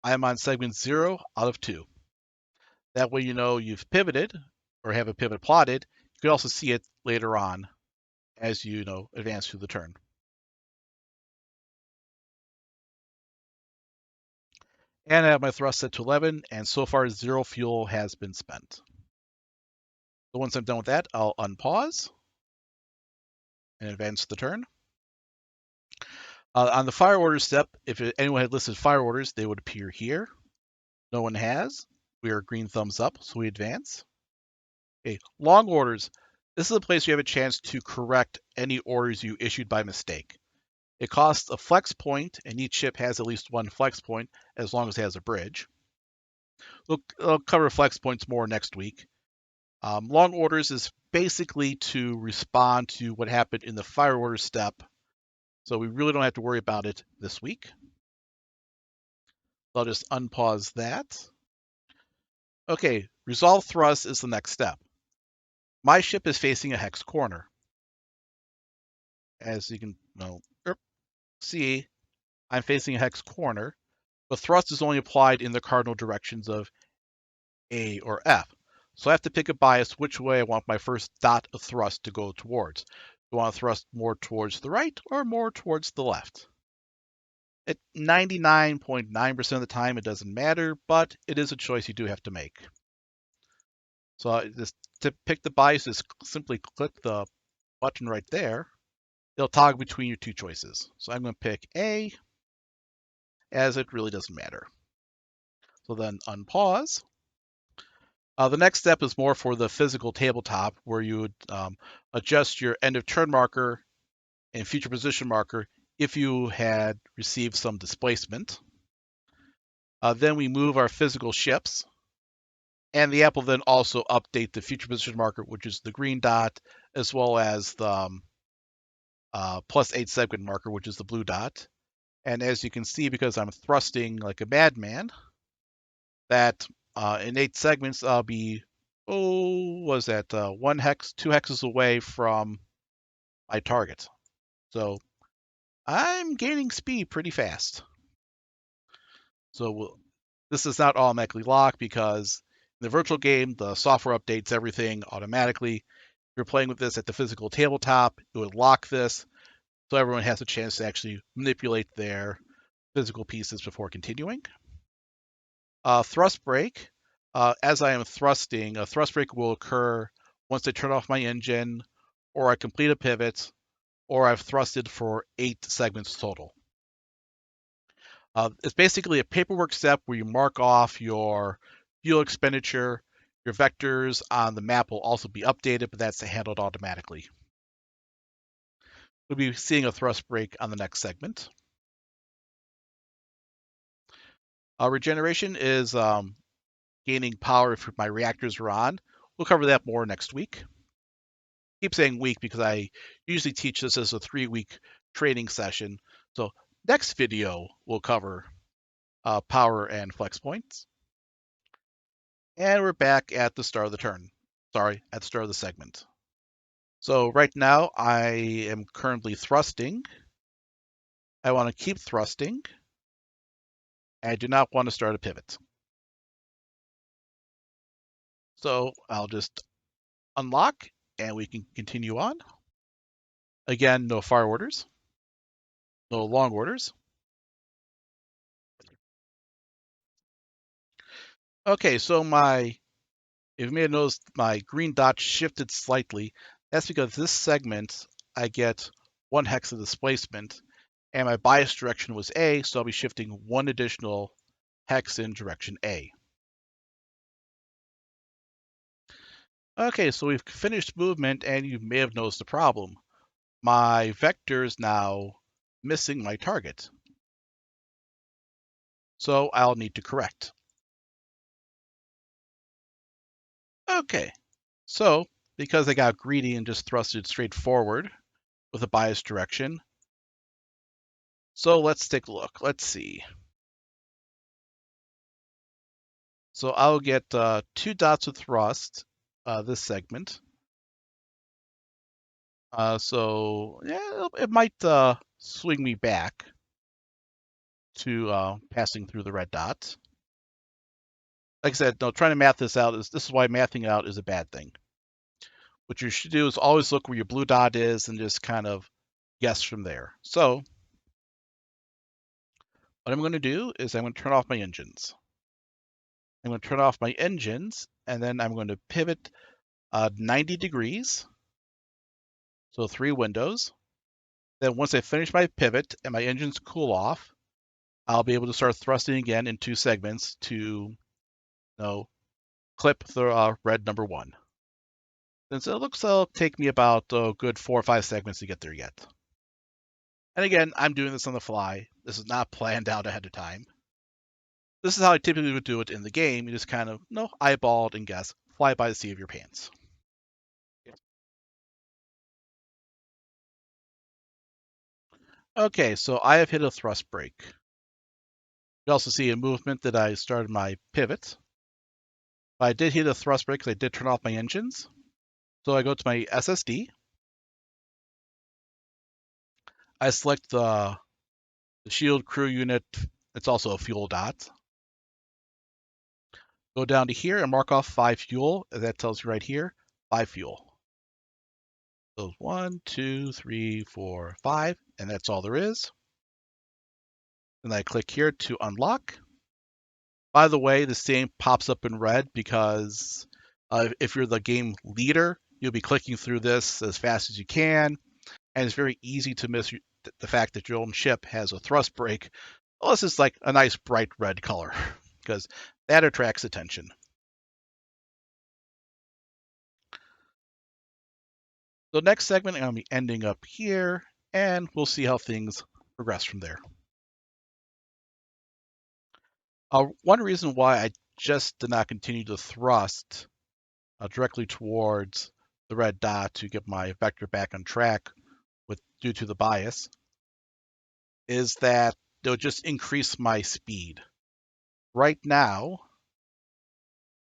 I am on segment 0 out of 2. That way you know you've pivoted or have a pivot plotted. You can also see it later on as you advance through the turn. And I have my thrust set to 11, and so far 0 fuel has been spent. So once I'm done with that, I'll unpause and advance the turn. On the fire orders step, if anyone had listed fire orders, they would appear here. No one has. We are green thumbs up, so we advance. Okay, long orders. This is a place you have a chance to correct any orders you issued by mistake. It costs a flex point, and each ship has at least 1 flex point as long as it has a bridge. We'll cover flex points more next week. Long orders is basically to respond to what happened in the fire order step, so we really don't have to worry about it this week. I'll just unpause that. Okay, resolve thrust is the next step. My ship is facing a hex corner. As you can see, I'm facing a hex corner. The thrust is only applied in the cardinal directions of A or F. So I have to pick a bias which way I want my first dot of thrust to go towards. Do I want to thrust more towards the right or more towards the left? At 99.9% of the time, it doesn't matter, but it is a choice you do have to make. So just to pick the bias, just simply click the button right there. It'll toggle between your 2 choices. So I'm going to pick A, as it really doesn't matter. So then unpause. The next step is more for the physical tabletop, where you would adjust your end of turn marker and future position marker if you had received some displacement. Then we move our physical ships, and the app will then also update the future position marker, which is the green dot, as well as the +8 segment marker, which is the blue dot. And as you can see, because I'm thrusting like a madman, that in 8 segments, I'll be, 1 hex, 2 hexes away from my target. So I'm gaining speed pretty fast. So this is not automatically locked because in the virtual game, the software updates everything automatically. If you're playing with this at the physical tabletop, it would lock this, so everyone has a chance to actually manipulate their physical pieces before continuing. Thrust brake. As I am thrusting, a thrust brake will occur once I turn off my engine, or I complete a pivot, or I've thrusted for 8 segments total. It's basically a paperwork step where you mark off your fuel expenditure. Your vectors on the map will also be updated, but that's handled automatically. We'll be seeing a thrust brake on the next segment. Regeneration is gaining power if my reactors are on. We'll cover that more next week. I keep saying week because I usually teach this as a 3-week training session. So next video we'll cover power and flex points. And we're back at the start of the turn. Sorry, at the start of the segment. So right now I am currently thrusting. I want to keep thrusting. I do not want to start a pivot. So I'll just unlock and we can continue on. Again, no fire orders, no long orders. Okay, so if you may have noticed, my green dot shifted slightly. That's because this segment, I get 1 hex of displacement, and my bias direction was A, so I'll be shifting 1 additional hex in direction A. Okay, so we've finished movement, and you may have noticed a problem. My vector is now missing my target. So I'll need to correct. Okay, so because I got greedy and just thrusted straight forward with a bias direction, so let's take a look. Let's see. So I'll get 2 dots of thrust this segment. So yeah, it might swing me back to passing through the red dot. Like I said, no, trying to math this out this is why mathing it out is a bad thing. What you should do is always look where your blue dot is and just kind of guess from there. So what I'm going to do is I'm going to turn off my engines. I'm going to turn off my engines, and then I'm going to pivot 90 degrees, so 3 windows. Then once I finish my pivot and my engines cool off, I'll be able to start thrusting again in 2 segments to clip the red number 1. And so it looks like it'll take me about a good 4 or 5 segments to get there yet. And again, I'm doing this on the fly. This is not planned out ahead of time. This is how I typically would do it in the game. You just kind of eyeball and guess, fly by the seat of your pants. Okay, so I have hit a thrust brake. You also see a movement that I started my pivot. I did hit a thrust brake because I did turn off my engines. So I go to my SSD. I select the shield crew unit. It's also a fuel dot. Go down to here and mark off 5 fuel. That tells you right here, 5 fuel. So 1, 2, 3, 4, 5, and that's all there is. And I click here to unlock. By the way, the same pops up in red because if you're the game leader, you'll be clicking through this as fast as you can, and it's very easy to miss the fact that your own ship has a thrust brake, unless it's like a nice bright red color, because that attracts attention. The next segment, I'm going to be ending up here, and we'll see how things progress from there. One reason why I just did not continue to thrust directly towards the red dot to get my vector back on track due to the bias is that they'll just increase my speed. Right now,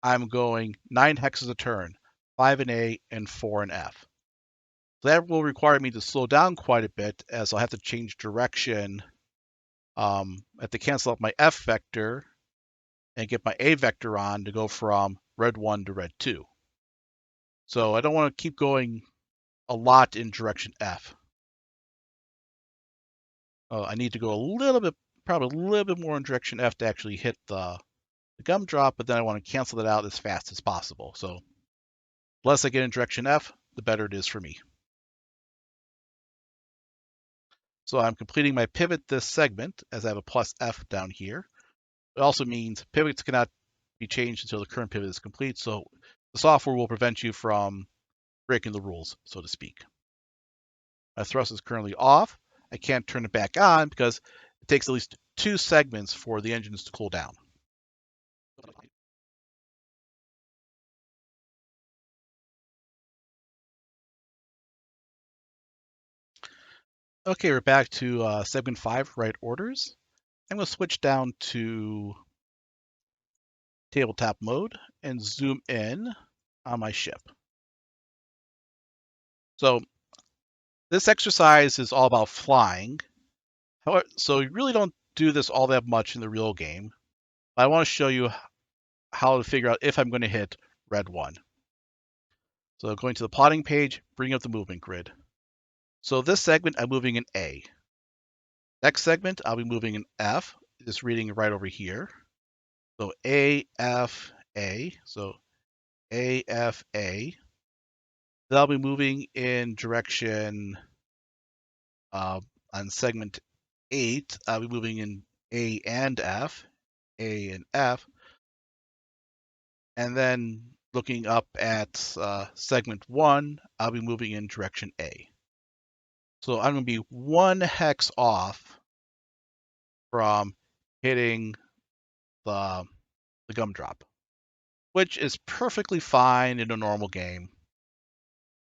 I'm going 9 hexes a turn, 5 in A and 4 in F. So that will require me to slow down quite a bit as I'll have to change direction. I have to cancel out my F vector and get my A vector on to go from red 1 to red 2. So I don't want to keep going a lot in direction F. I need to go a little bit, probably a little bit more in direction F to actually hit the gumdrop, but then I want to cancel that out as fast as possible. So the less I get in direction F, the better it is for me. So I'm completing my pivot this segment as I have a plus F down here. It also means pivots cannot be changed until the current pivot is complete. So the software will prevent you from breaking the rules, so to speak. My thrust is currently off. I can't turn it back on because it takes at least 2 segments for the engines to cool down. Okay, we're back to segment 5, right orders. I'm going to switch down to tabletop mode and zoom in on my ship. So this exercise is all about flying. However, so you really don't do this all that much in the real game. I want to show you how to figure out if I'm going to hit red 1. So going to the plotting page, bring up the movement grid. So this segment, I'm moving in A. Next segment, I'll be moving in F, just reading right over here. So A, F, A. So A, F, A. Then I'll be moving in direction on segment 8. I'll be moving in A and F, A and F. And then looking up at segment 1, I'll be moving in direction A. So I'm going to be 1 hex off from hitting the gumdrop, which is perfectly fine in a normal game.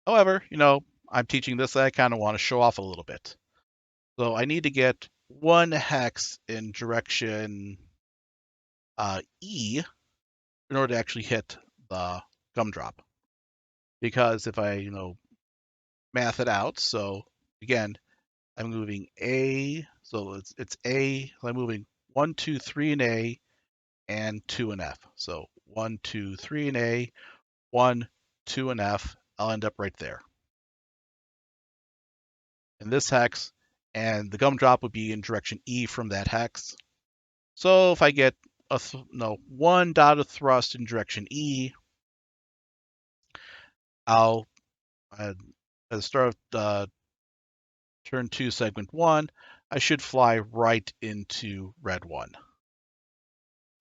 However, I'm teaching this, I kind of want to show off a little bit. So I need to get 1 hex in direction E in order to actually hit the gumdrop. Because if I, math it out, so again, I'm moving A, so it's A, so I'm moving 1, 2, 3 in A and 2 in F. So 1, 2, 3 in A, 1, 2 in F. I'll end up right there in this hex, and the gumdrop would be in direction E from that hex. So if I get one dot of thrust in direction E, I'll at the start of turn 2, segment 1, I should fly right into red 1.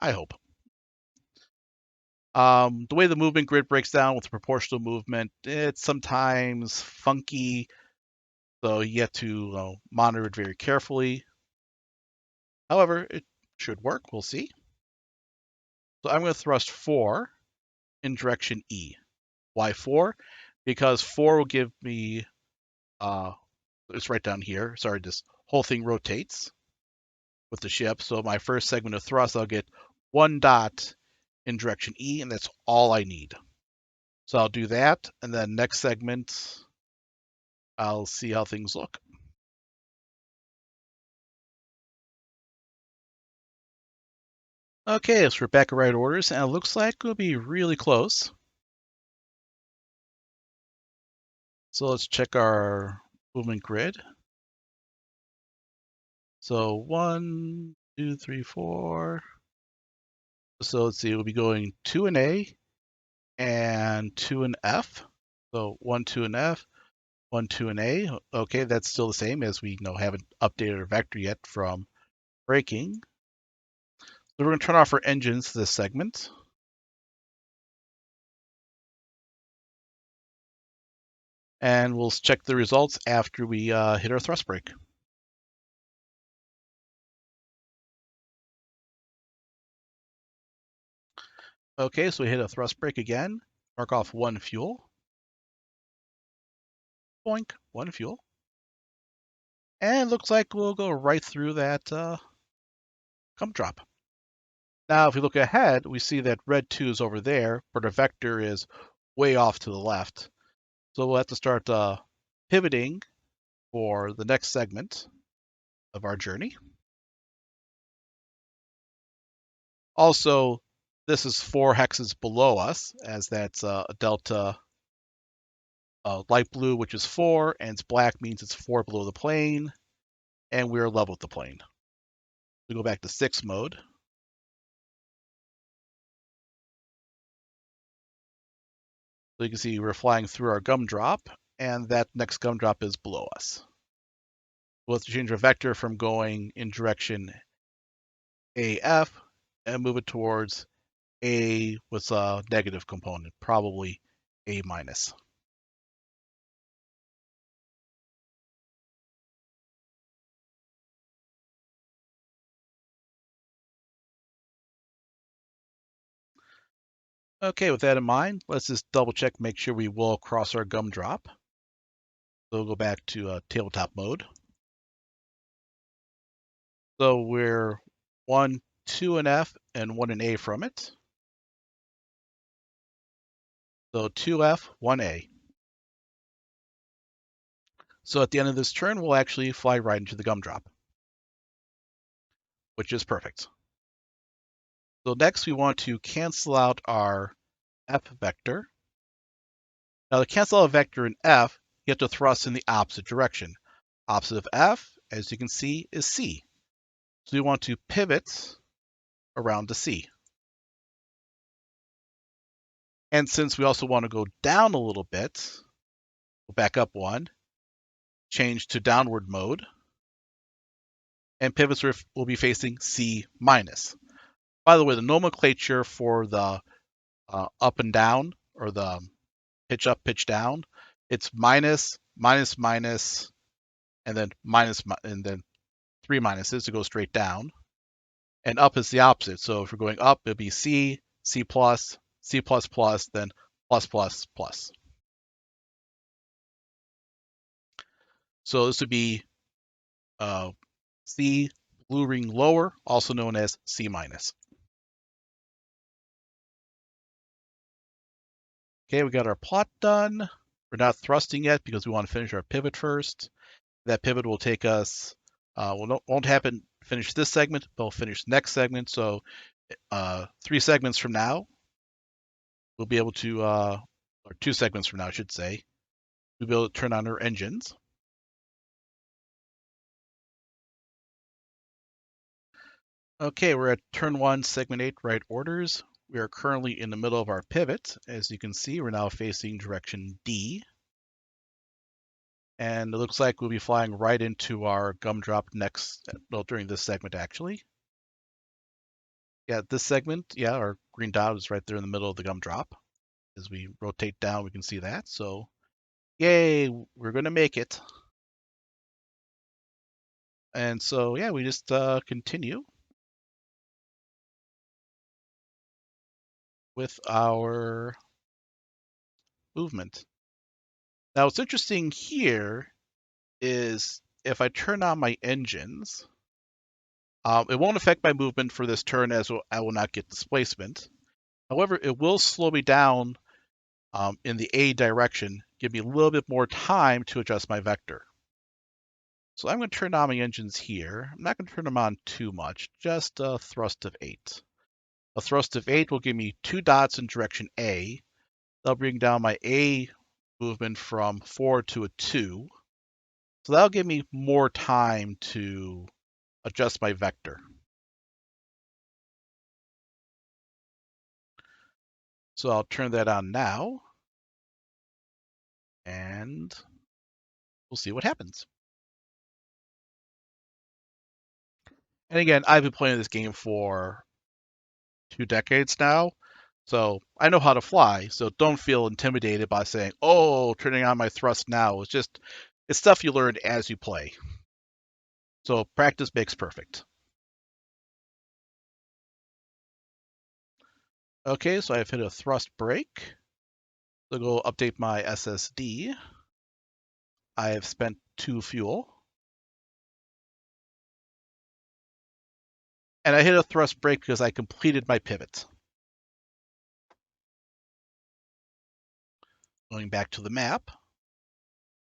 I hope. The way the movement grid breaks down with the proportional movement, it's sometimes funky, so you have to monitor it very carefully. However, it should work. We'll see. So I'm going to thrust 4 in direction E. Why 4? Because 4 will give me, it's right down here. Sorry, this whole thing rotates with the ship. So my first segment of thrust, I'll get 1 dot in direction E, and that's all I need. So I'll do that, and then next segment, I'll see how things look. Okay, so we're back at right orders, and it looks like we'll be really close. So let's check our movement grid. So 1, 2, 3, 4. So let's see, we'll be going 2 in A and 2 in F. So 1, 2 in F, 1, 2 in A. Okay, that's still the same as we haven't updated our vector yet from braking. So we're going to turn off our engines this segment. And we'll check the results after we hit our thrust brake. Okay, so we hit a thrust brake again. Mark off 1 fuel. Boink, 1 fuel. And it looks like we'll go right through that gumdrop. Now, if we look ahead, we see that red 2 is over there, but our vector is way off to the left. So we'll have to start pivoting for the next segment of our journey. Also, this is 4 hexes below us, as that's a delta light blue, which is 4, and it's black means it's 4 below the plane, and we're level with the plane. We go back to 6 mode. So you can see we're flying through our gumdrop, and that next gumdrop is below us. We'll have to change our vector from going in direction AF and move it towards A with a negative component, probably A minus. Okay, with that in mind, let's just double check, make sure we will cross our gumdrop. So we'll go back to tabletop mode. So we're 1, 2 in F and 1 in A from it. So 2F, 1A. So at the end of this turn, we'll actually fly right into the gumdrop, which is perfect. So next we want to cancel out our F vector. Now to cancel out a vector in F, you have to thrust in the opposite direction. Opposite of F, as you can see, is C. So we want to pivot around to C. And since we also want to go down a little bit, we'll back up 1, change to downward mode, and pivots will be facing C minus. By the way, the nomenclature for the up and down, or the pitch up, pitch down, it's minus, minus, minus, and then minus, and then 3 minuses to go straight down. And up is the opposite. So if we're going up, it'll be C, C plus, C plus plus, then plus plus plus. So this would be C blue ring lower, also known as C minus. Okay, we got our plot done. We're not thrusting yet because we want to finish our pivot first. That pivot will take us, won't finish this segment, but we'll finish the next segment. So 3 segments from now, we'll be able to, or 2 segments from now, I should say, we'll be able to turn on our engines. Okay, we're at turn 1, segment 8, right orders. We are currently in the middle of our pivot. As you can see, we're now facing direction D. And it looks like we'll be flying right into our gumdrop next, well, during this segment, actually. Yeah, this segment, yeah, our green dot is right there in the middle of the gumdrop. As we rotate down, we can see that. So, yay, we're going to make it. And so, yeah, we just continue with our movement. Now, what's interesting here is if I turn on my engines, it won't affect my movement for this turn as I will not get displacement. However, it will slow me down in the A direction, give me a little bit more time to adjust my vector. So I'm going to turn on my engines here. I'm not going to turn them on too much, just a thrust of 8. A thrust of 8 will give me 2 dots in direction A. That'll bring down my A movement from 4 to a 2. So that'll give me more time to adjust my vector. So I'll turn that on now, and we'll see what happens. And again, I've been playing this game for 2 decades now, so I know how to fly. So don't feel intimidated by saying, "Oh, turning on my thrust now." It's stuff you learn as you play. So practice makes perfect. Okay, so I've hit a thrust brake. So go update my SSD. I have spent 2 fuel. And I hit a thrust brake because I completed my pivot. Going back to the map.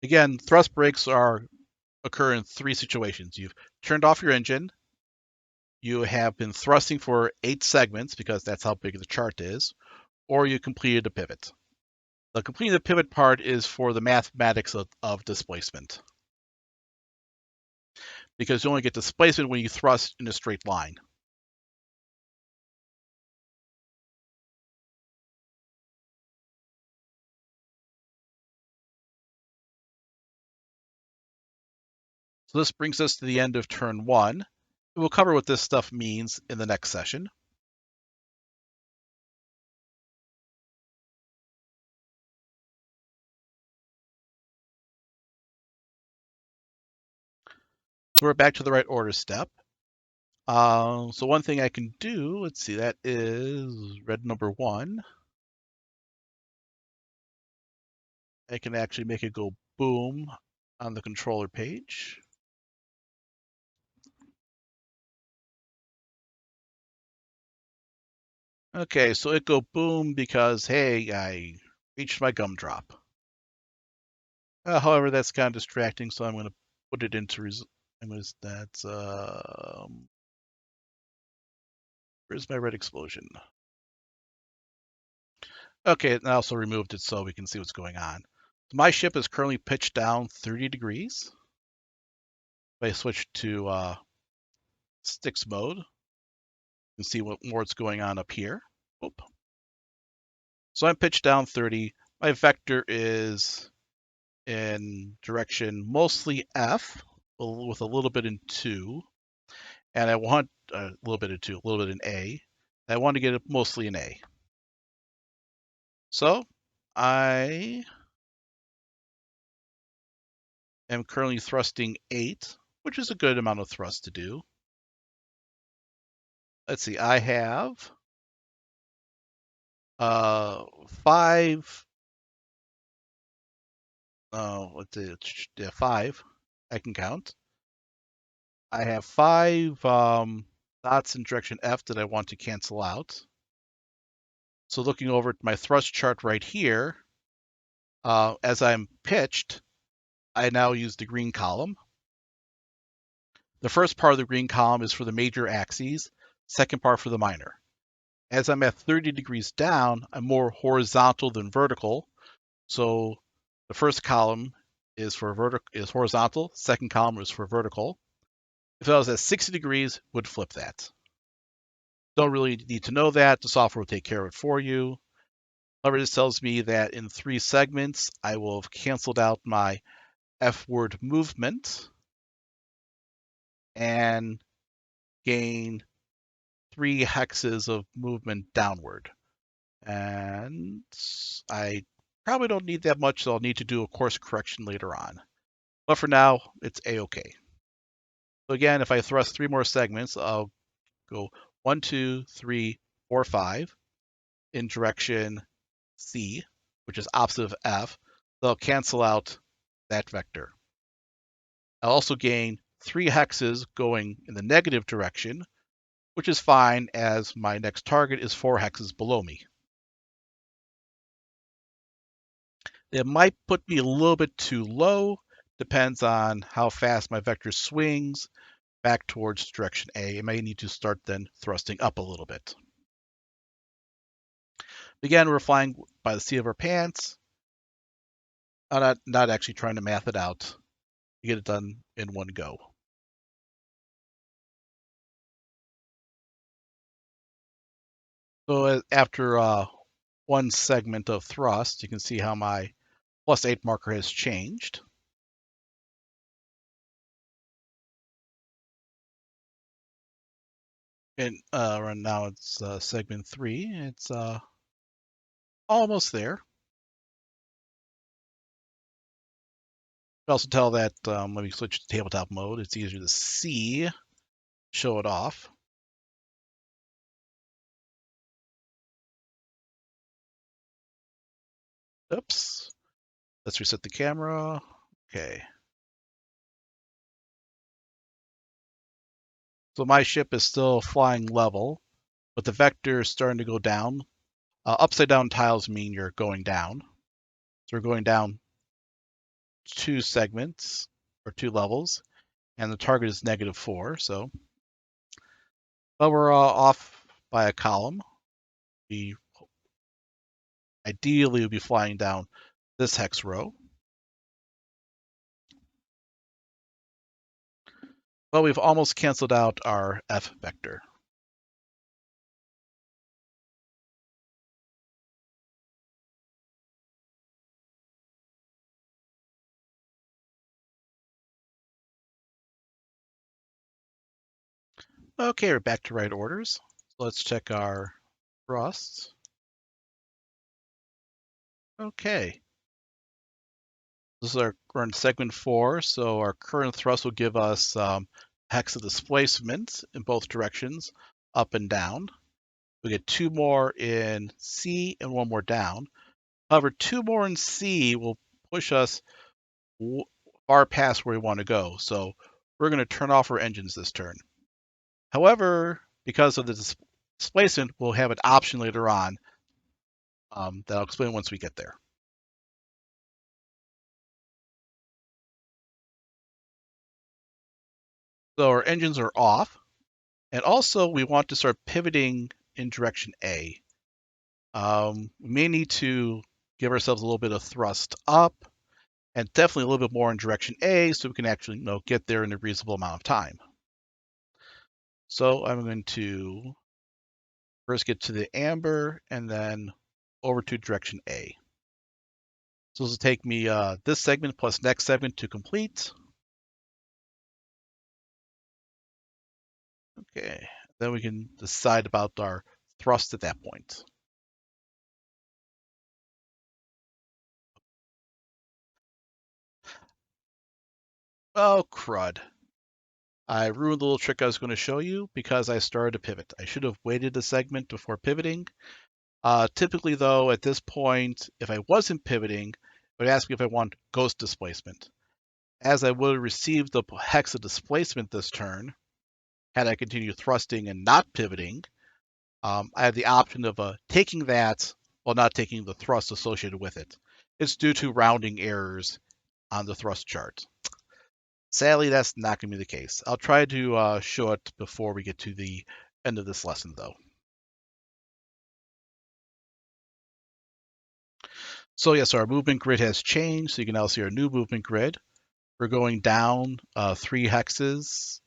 Again, thrust brakes occur in 3 situations. You've turned off your engine. You have been thrusting for 8 segments because that's how big the chart is, or you completed a pivot. The completing the pivot part is for the mathematics of displacement, because you only get displacement when you thrust in a straight line. So this brings us to the end of turn 1. We'll cover what this stuff means in the next session. So we're back to the right order step. So one thing I can do, let's see, that is red number 1. I can actually make it go boom on the controller page. Okay, so it go boom because, hey, I reached my gumdrop. However, that's kind of distracting, so I'm going to put it into where's my red explosion? Okay, and I also removed it so we can see what's going on. My ship is currently pitched down 30 degrees. If I switch to sticks mode, you can see what more's going on up here. Oop. So I'm pitched down 30. My vector is in direction mostly F, with a little bit in 2. And I want a little bit in 2, a little bit in A. I want to get it mostly in A. So I am currently thrusting 8, which is a good amount of thrust to do. Let's see, I have 5. Let's see, yeah, 5. I can count. I have 5 dots in direction F that I want to cancel out. So looking over at my thrust chart right here, as I'm pitched, I now use the green column. The first part of the green column is for the major axes, second part for the minor. As I'm at 30 degrees down, I'm more horizontal than vertical. So the first column is horizontal, second column is for vertical. If I was at 60 degrees, would flip that. Don't really need to know that. The software will take care of it for you. However, this tells me that in 3 segments, I will have canceled out my F-word movement and gain 3 hexes of movement downward. And I probably don't need that much, so I'll need to do a course correction later on. But for now, it's A-okay. So again, if I thrust 3 more segments, I'll go 1, 2, 3, 4, 5 in direction C, which is opposite of F. So I'll cancel out that vector. I'll also gain 3 hexes going in the negative direction, which is fine as my next target is 4 hexes below me. It might put me a little bit too low, depends on how fast my vector swings back towards direction A. I may need to start then thrusting up a little bit. Again, we're flying by the seat of our pants. I'm not actually trying to math it out to get it done in one go. So after one segment of thrust, you can see how my +8 marker has changed. And right now it's segment 3. It's almost there. You can also tell that when we switch to tabletop mode, it's easier to see, show it off. Oops. Let's reset the camera. Okay. So my ship is still flying level, but the vector is starting to go down. Upside down tiles mean you're going down. So we're going down 2 segments or 2 levels, and the target is -4. So, but we're off by a column. We ideally would be flying down this hex row. But we've almost canceled out our F vector. Okay, we're back to right orders. Let's check our thrusts. Okay. We're in segment 4, so our current thrust will give us hex of displacement in both directions, up and down. We get 2 more in C and 1 more down. However, 2 more in C will push us far past where we want to go, so we're going to turn off our engines this turn. However, because of the displacement, we'll have an option later on that I'll explain once we get there. So our engines are off, and also we want to start pivoting in direction A. We may need to give ourselves a little bit of thrust up, and definitely a little bit more in direction A, so we can actually get there in a reasonable amount of time. So I'm going to first get to the amber, and then over to direction A. So this will take me this segment plus next segment to complete. Okay, then we can decide about our thrust at that point. Oh, crud. I ruined the little trick I was going to show you because I started to pivot. I should have waited a segment before pivoting. Typically, though, at this point, if I wasn't pivoting, it would ask me if I want ghost displacement. As I would have received the hex of displacement this turn, had I continued thrusting and not pivoting, I have the option of taking that while not taking the thrust associated with it. It's due to rounding errors on the thrust chart. Sadly, that's not going to be the case. I'll try to show it before we get to the end of this lesson, though. So yes, our movement grid has changed. So you can now see our new movement grid. We're going down 3 hexes,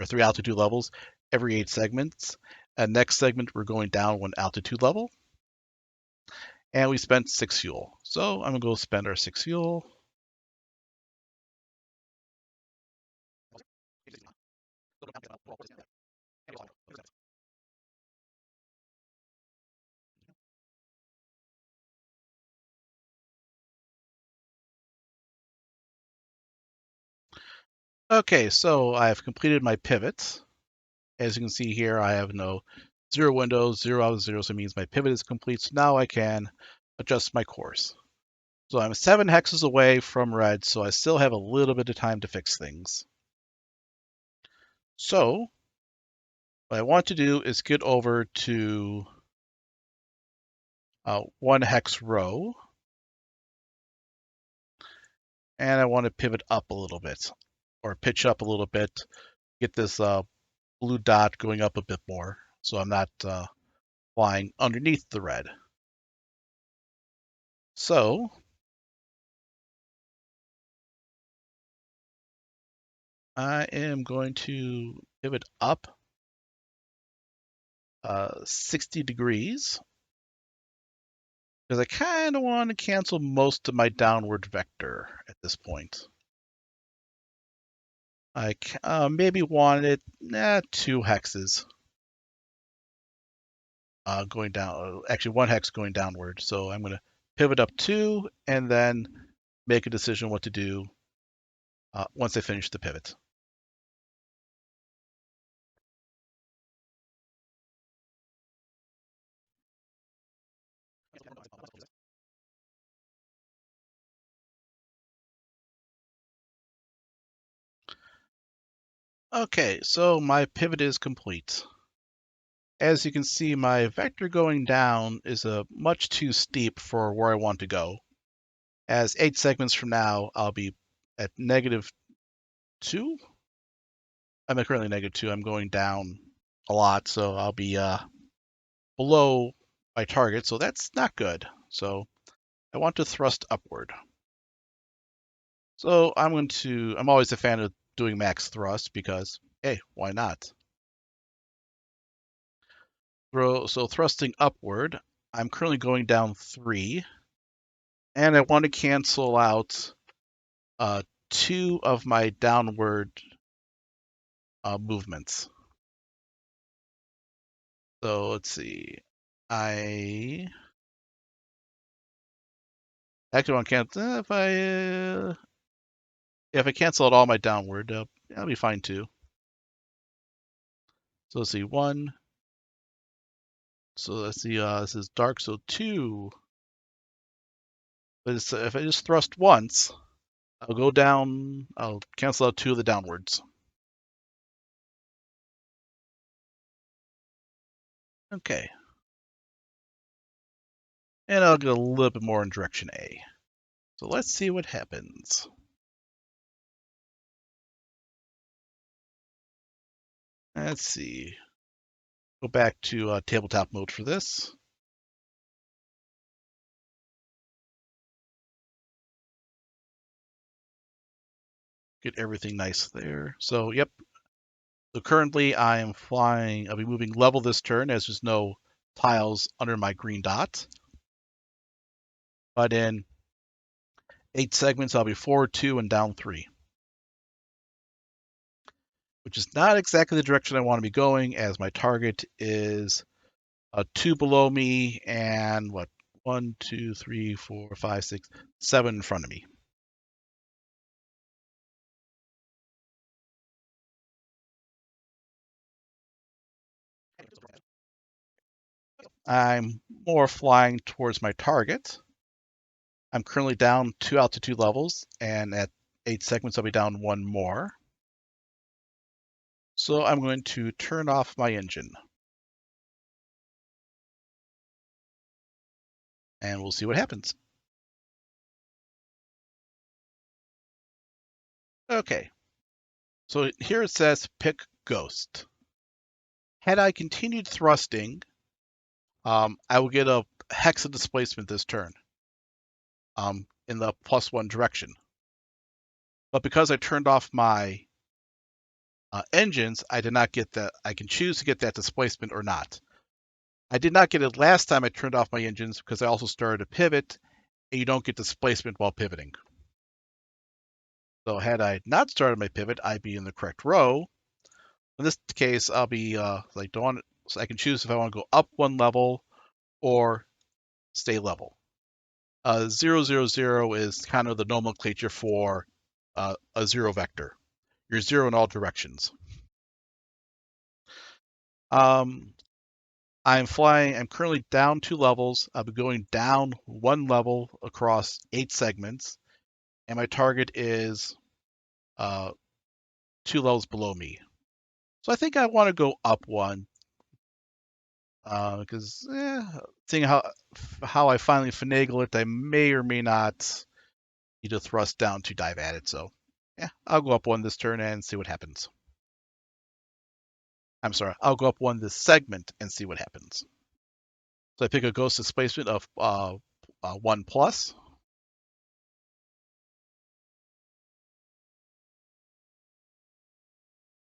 or 3 altitude levels, every 8 segments. And next segment, we're going down 1 altitude level. And we spent 6 fuel. So I'm going to go spend our 6 fuel. Okay, so I have completed my pivots. As you can see here, I have no 0 windows, 0 out of 0, so it means my pivot is complete. So now I can adjust my course. So I'm 7 hexes away from red, so I still have a little bit of time to fix things. So what I want to do is get over to 1 hex row, and I want to pivot up a little bit, or pitch up a little bit, get this blue dot going up a bit more, so I'm not flying underneath the red. So I am going to pivot up 60 degrees because I kind of want to cancel most of my downward vector at this point. I maybe wanted 2 hexes going down, actually 1 hex going downward. So I'm going to pivot up 2 and then make a decision what to do once I finish the pivot. Okay, so my pivot is complete. As you can see, my vector going down is much too steep for where I want to go. As 8 segments from now, I'll be at -2. I'm at currently -2. I'm going down a lot, so I'll be below my target, so that's not good. So I want to thrust upward. So I'm always a fan of doing max thrust because, hey, why not? So thrusting upward, I'm currently going down 3, and I want to cancel out 2 of my downward movements. So let's see. I actually want to cancel if I cancel out all my downward, that'll be fine too. So let's see, 1. So let's see, this is dark, so 2. But if I just thrust once, I'll go down. I'll cancel out 2 of the downwards. Okay. And I'll get a little bit more in direction A. So let's see what happens. Let's see. Go back to tabletop mode for this. Get everything nice there. So, yep. So currently I am flying. I'll be moving level this turn as there's no tiles under my green dot. But in 8 segments, I'll be forward 2 and down 3. Which is not exactly the direction I want to be going, as my target is 2 below me and what? 1, 2, 3, 4, 5, 6, 7 in front of me. I'm more flying towards my target. I'm currently down 2 altitude levels, and at 8 segments, I'll be down 1 more. So I'm going to turn off my engine. and we'll see what happens. Okay, so here it says pick ghost. Had I continued thrusting, I will get a hex of displacement this turn in the +1 direction. But because I turned off my engines, I did not get that. I can choose to get that displacement or not. I did not get it last time I turned off my engines because I also started a pivot, and you don't get displacement while pivoting. So had I not started my pivot, I'd be in the correct row. In this case, I'll be like don't. So I can choose if I want to go up 1 level or stay level. 0, 0, 0 is kind of the nomenclature for a 0 vector. You're 0 in all directions. I'm flying. I'm currently down 2 levels. I'll be going down 1 level across 8 segments, and my target is 2 levels below me. So I think I want to go up 1 because seeing how I finally finagle it, I may or may not need to thrust down to dive at it. So yeah, I'll go up 1 this turn and see what happens. I'm sorry, I'll go up 1 this segment and see what happens. So I pick a ghost displacement of 1 plus.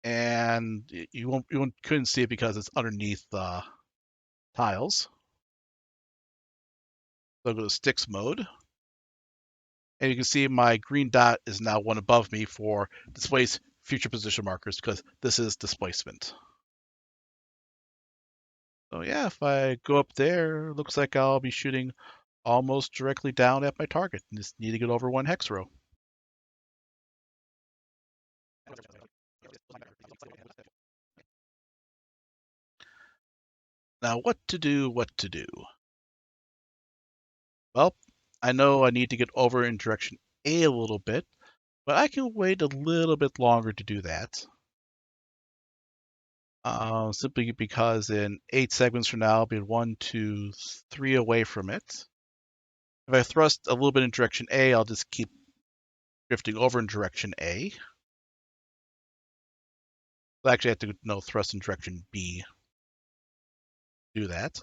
And you couldn't see it because it's underneath the tiles. So I'll go to sticks mode. And you can see my green dot is now 1 above me for displace future position markers because this is displacement. So yeah, if I go up there, it looks like I'll be shooting almost directly down at my target. Just need to get over 1 hex row. Now what to do, what to do? Well, I know I need to get over in direction A a little bit, but I can wait a little bit longer to do that. Simply because in 8 segments from now, I'll be 1, 2, 3 away from it. If I thrust a little bit in direction A, I'll just keep drifting over in direction A. I actually have to thrust in direction B. Do that.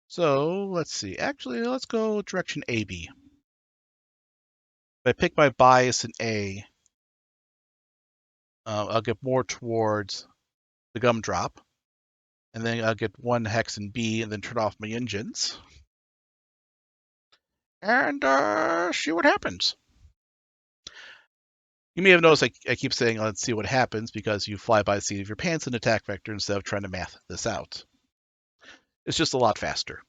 So let's see. Actually, let's go direction AB. If I pick my bias in A, I'll get more towards the gumdrop. And then I'll get 1 hex in B and then turn off my engines. And see what happens. You may have noticed I keep saying let's see what happens because you fly by the seat of your pants in attack vector instead of trying to math this out. It's just a lot faster.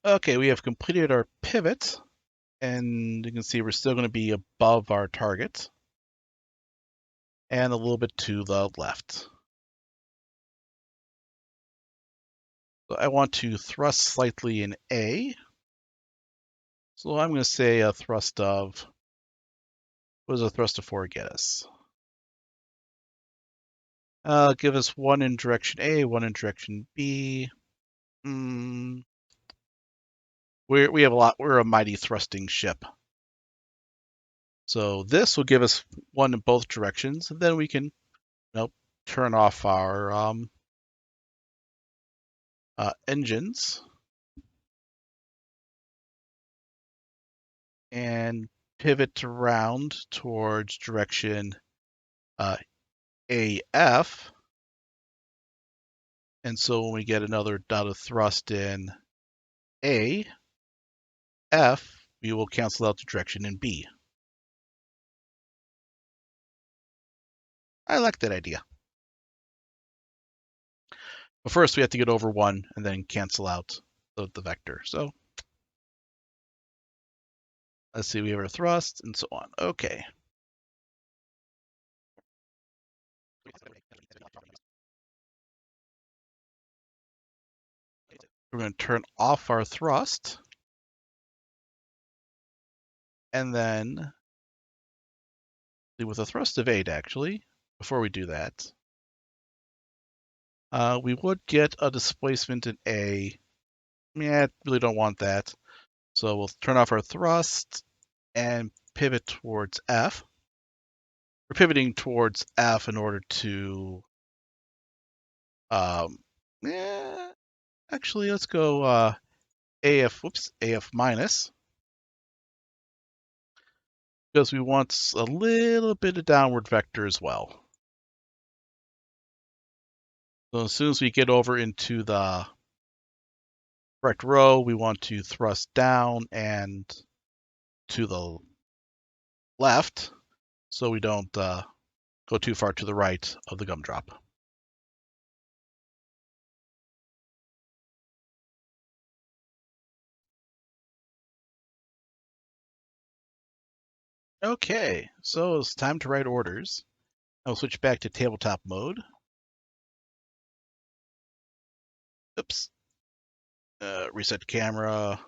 Okay, we have completed our pivot, and you can see we're still going to be above our target and a little bit to the left. So I want to thrust slightly in A. So I'm going to say a thrust of, what does a thrust of 4 get us? Give us 1 in direction A, 1 in direction B. We have a lot. We're a mighty thrusting ship. So this will give us 1 in both directions, and then we can turn off our engines and pivot around towards direction AF. And so when we get another dot of thrust in A, F, we will cancel out the direction in B. I like that idea. But first we have to get over 1 and then cancel out the vector. So let's see, we have our thrust and so on. Okay. We're going to turn off our thrust. And then with a thrust of 8, actually, before we do that, we would get a displacement in A. Yeah, really don't want that. So we'll turn off our thrust and pivot towards F. We're pivoting towards F in order to, yeah, actually, let's go AF minus, because we want a little bit of downward vector as well. So as soon as we get over into the correct row, we want to thrust down and to the left so we don't go too far to the right of the gumdrop. Okay, so it's time to write orders. I'll switch back to tabletop mode. Oops. Reset camera.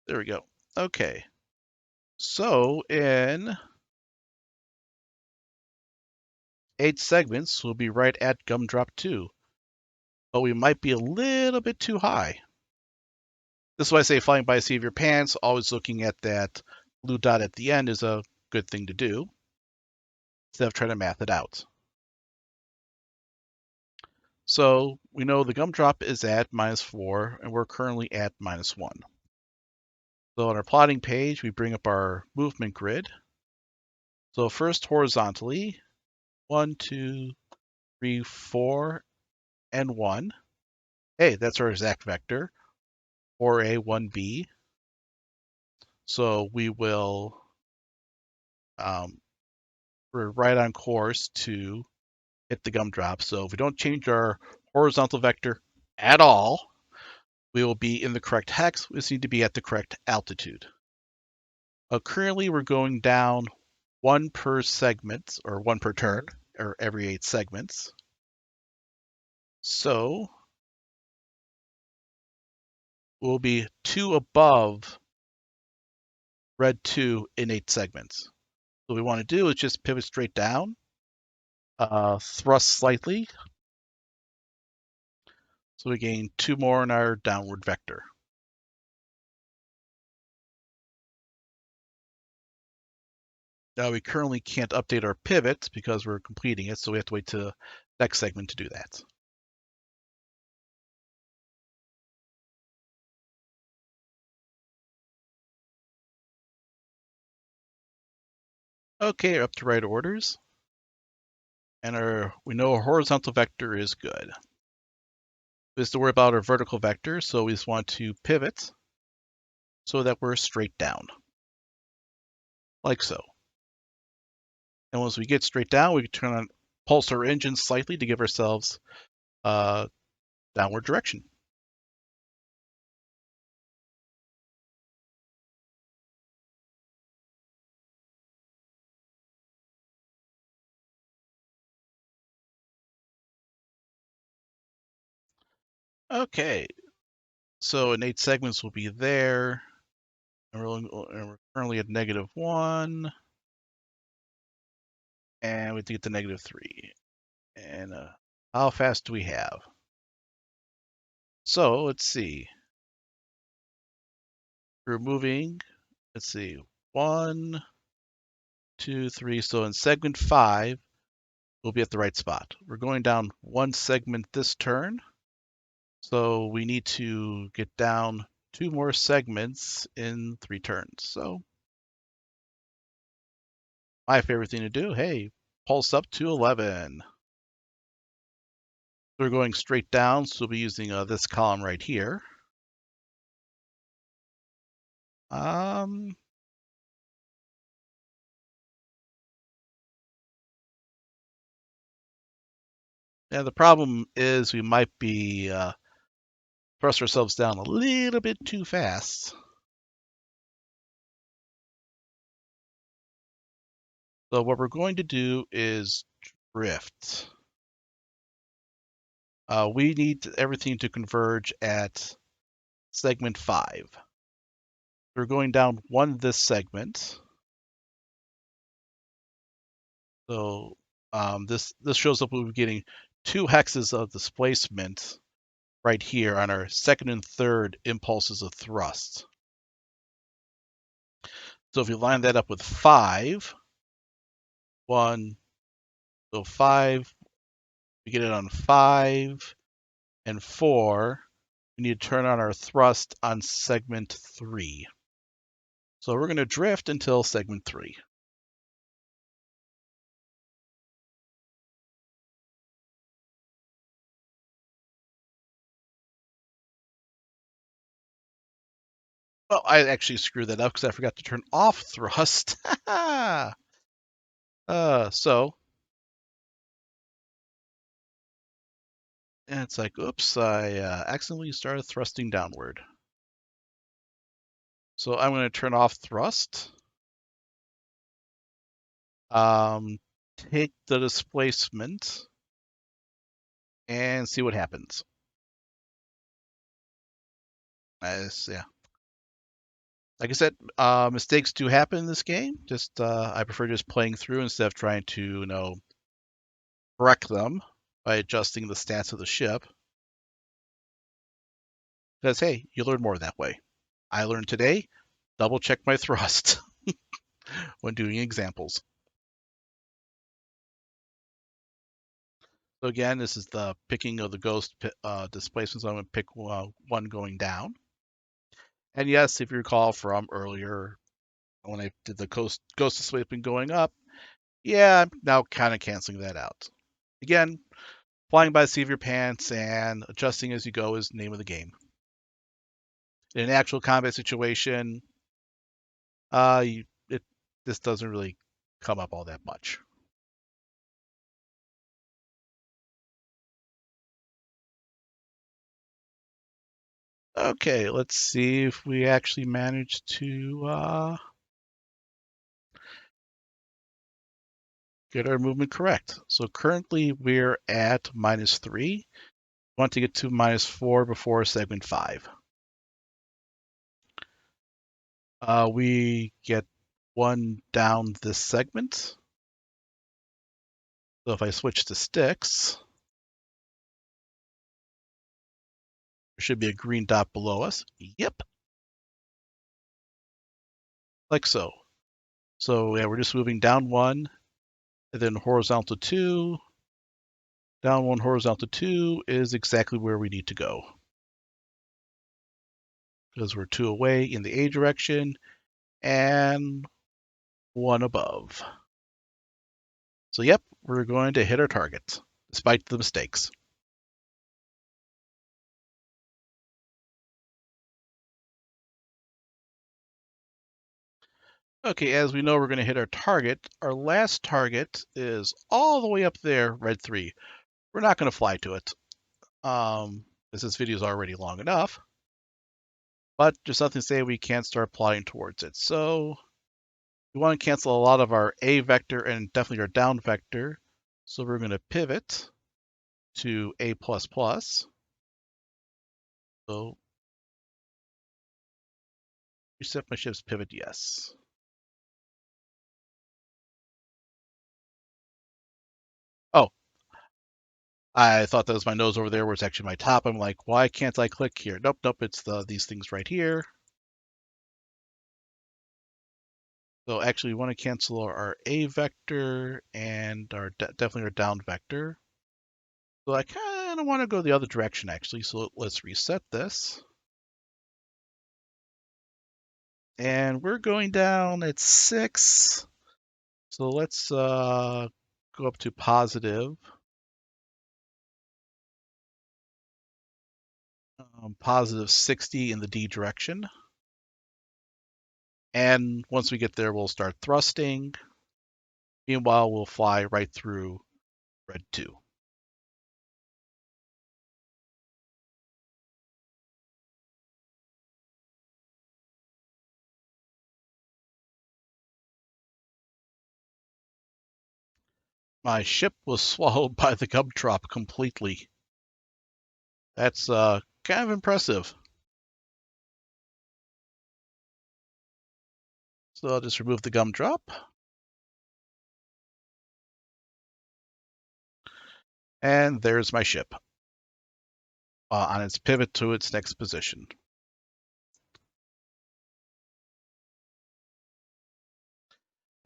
There we go. Okay. So in 8 segments, we'll be right at gumdrop 2. But we might be a little bit too high. This is why I say flying by the seat of your pants, always looking at that blue dot at the end is a good thing to do, instead of trying to math it out. So we know the gumdrop is at -4, and we're currently at -1. So on our plotting page, we bring up our movement grid. So first horizontally, 1, 2, 3, 4, and 1. Hey, that's our exact vector, 4A, 1B. So we will, we're right on course to hit the gumdrop. So if we don't change our horizontal vector at all, we will be in the correct hex. We just need to be at the correct altitude. Currently, we're going down 1 per segment, or 1 per turn, or every 8 segments. So we'll be 2 above red 2 in 8 segments. What we want to do is just pivot straight down, thrust slightly, so we gain 2 more in our downward vector. Now we currently can't update our pivot because we're completing it, so we have to wait to the next segment to do that. Okay, up to write orders. And we know our horizontal vector is good. We have to worry about our vertical vector, so we just want to pivot so that we're straight down, like so. And once we get straight down, we can pulse our engine slightly to give ourselves downward direction. Okay, so in 8 segments we'll be there, and we're currently at -1, and we have to get to -3. And how fast do we have? So let's see. We're moving, let's see, 1, 2, 3. So in segment 5, we'll be at the right spot. We're going down 1 segment this turn. So we need to get down 2 more segments in 3 turns. So my favorite thing to do, hey, pulse up to 11. We're going straight down, so we'll be using this column right here. Yeah, the problem is we might be thrust ourselves down a little bit too fast. So what we're going to do is drift. We need everything to converge at segment 5. We're going down one this segment. So this shows up we'll be getting 2 hexes of displacement right here on our second and third impulses of thrust. So if you line that up with 5, 1, so 5, we get it on 5 and 4. We need to turn on our thrust on segment 3. So we're going to drift until segment 3. Well, I actually screwed that up because I forgot to turn off thrust. So and it's like, oops, I accidentally started thrusting downward. So I'm going to turn off thrust. Take the displacement and see what happens. Yeah. Like I said, mistakes do happen in this game. Just I prefer just playing through instead of trying to, correct them by adjusting the stance of the ship. Because hey, you learn more that way. I learned today, double check my thrust when doing examples. So again, this is the picking of the ghost displacements. I'm going to pick one going down. And yes, if you recall from earlier, when I did the ghost displacement going up, yeah, I'm now kind of canceling that out. Again, flying by the seat of your pants and adjusting as you go is the name of the game. In an actual combat situation, this doesn't really come up all that much. Okay, let's see if we actually manage to get our movement correct. So currently we're at -3. We want to get to -4 before segment 5. We get 1 down this segment. So if I switch to sticks, there should be a green dot below us. Yep. Like so. So yeah, we're just moving down 1, and then horizontal 2, down 1, horizontal 2 is exactly where we need to go. Because we're 2 away in the A direction, and 1 above. So yep, we're going to hit our target, despite the mistakes. Okay, as we know we're going to hit our target, our last target is all the way up there, red 3. We're not going to fly to it, as this video is already long enough. But there's nothing to say we can't start plotting towards it. So we want to cancel a lot of our A vector and definitely our down vector. So we're going to pivot to A++. So reset my ship's pivot, yes. Oh, I thought that was my nose over there where it's actually my top. I'm like, why can't I click here? Nope, it's these things right here. So actually we want to cancel our A vector and our definitely our down vector. So I kind of want to go the other direction actually. So let's reset this. And we're going down at 6. So let's go up to positive. Positive 60 in the D direction. And once we get there, we'll start thrusting. Meanwhile, we'll fly right through red 2. My ship was swallowed by the gumdrop completely. That's kind of impressive. So I'll just remove the gumdrop. And there's my ship on its pivot to its next position.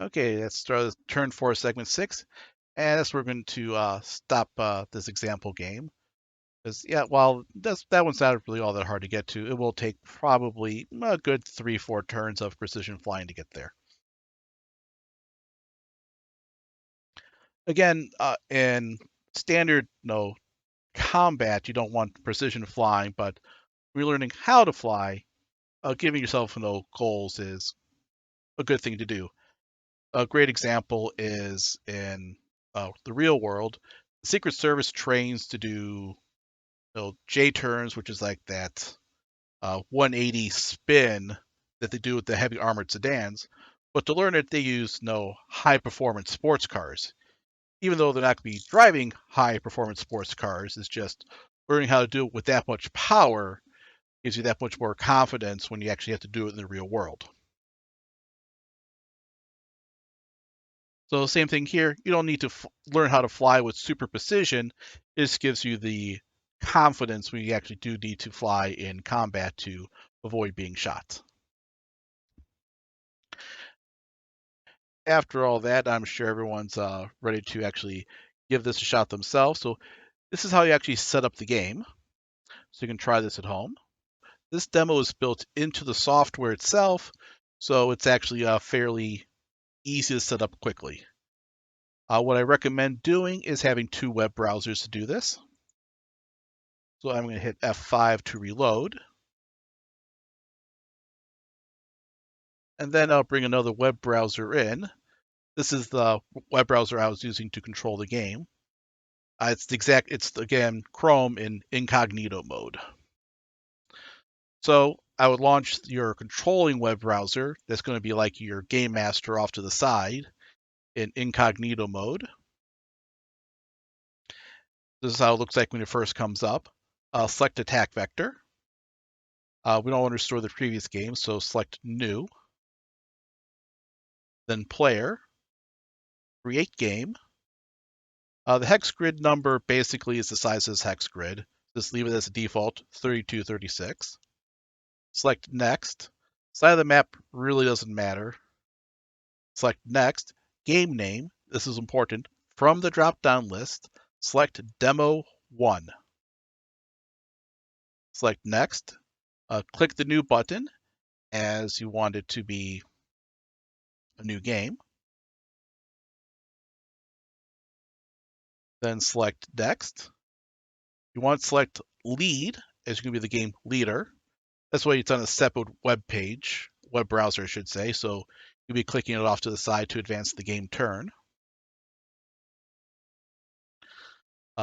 Okay, let's start turn 4, segment 6. And that's where we're going to stop this example game. Because, yeah, while that one's not really all that hard to get to, it will take probably a good 3-4 turns of precision flying to get there. Again, in standard combat, you don't want precision flying, but relearning how to fly, giving yourself goals is a good thing to do. A great example is in the real world. The Secret Service trains to do J turns, which is like that 180 spin that they do with the heavy armored sedans. But to learn it, they use high performance sports cars. Even though they're not going to be driving high performance sports cars, it's just learning how to do it with that much power gives you that much more confidence when you actually have to do it in the real world. So same thing here. You don't need to learn how to fly with super precision. This gives you the confidence when you actually do need to fly in combat to avoid being shot. After all that, I'm sure everyone's ready to actually give this a shot themselves. So this is how you actually set up the game. So you can try this at home. This demo is built into the software itself, so it's actually fairly easy to set up quickly. What I recommend doing is having 2 web browsers to do this. So I'm going to hit F5 to reload. And then I'll bring another web browser in. This is the web browser I was using to control the game. It's again Chrome in incognito mode. So I would launch your controlling web browser. That's going to be like your game master off to the side in incognito mode. This is how it looks like when it first comes up. Select attack vector. We don't want to restore the previous game, so select new. Then player. Create game. The hex grid number basically is the size of this hex grid. Just leave it as a default, 3236. Select next. Side of the map really doesn't matter. Select next. Game name, this is important. From the drop-down list, select Demo 1. Select next. Click the new button as you want it to be a new game. Then select next. You want to select lead as you can be the game leader. That's why it's on a separate web browser, I should say. So you'll be clicking it off to the side to advance the game turn.